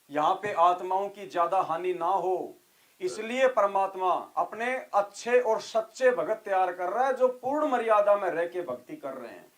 A: यहाँ पे आत्माओं की ज्यादा हानि ना हो, इसलिए परमात्मा अपने अच्छे और सच्चे भगत तैयार कर रहा है जो पूर्ण मर्यादा में रह के भक्ति कर रहे हैं।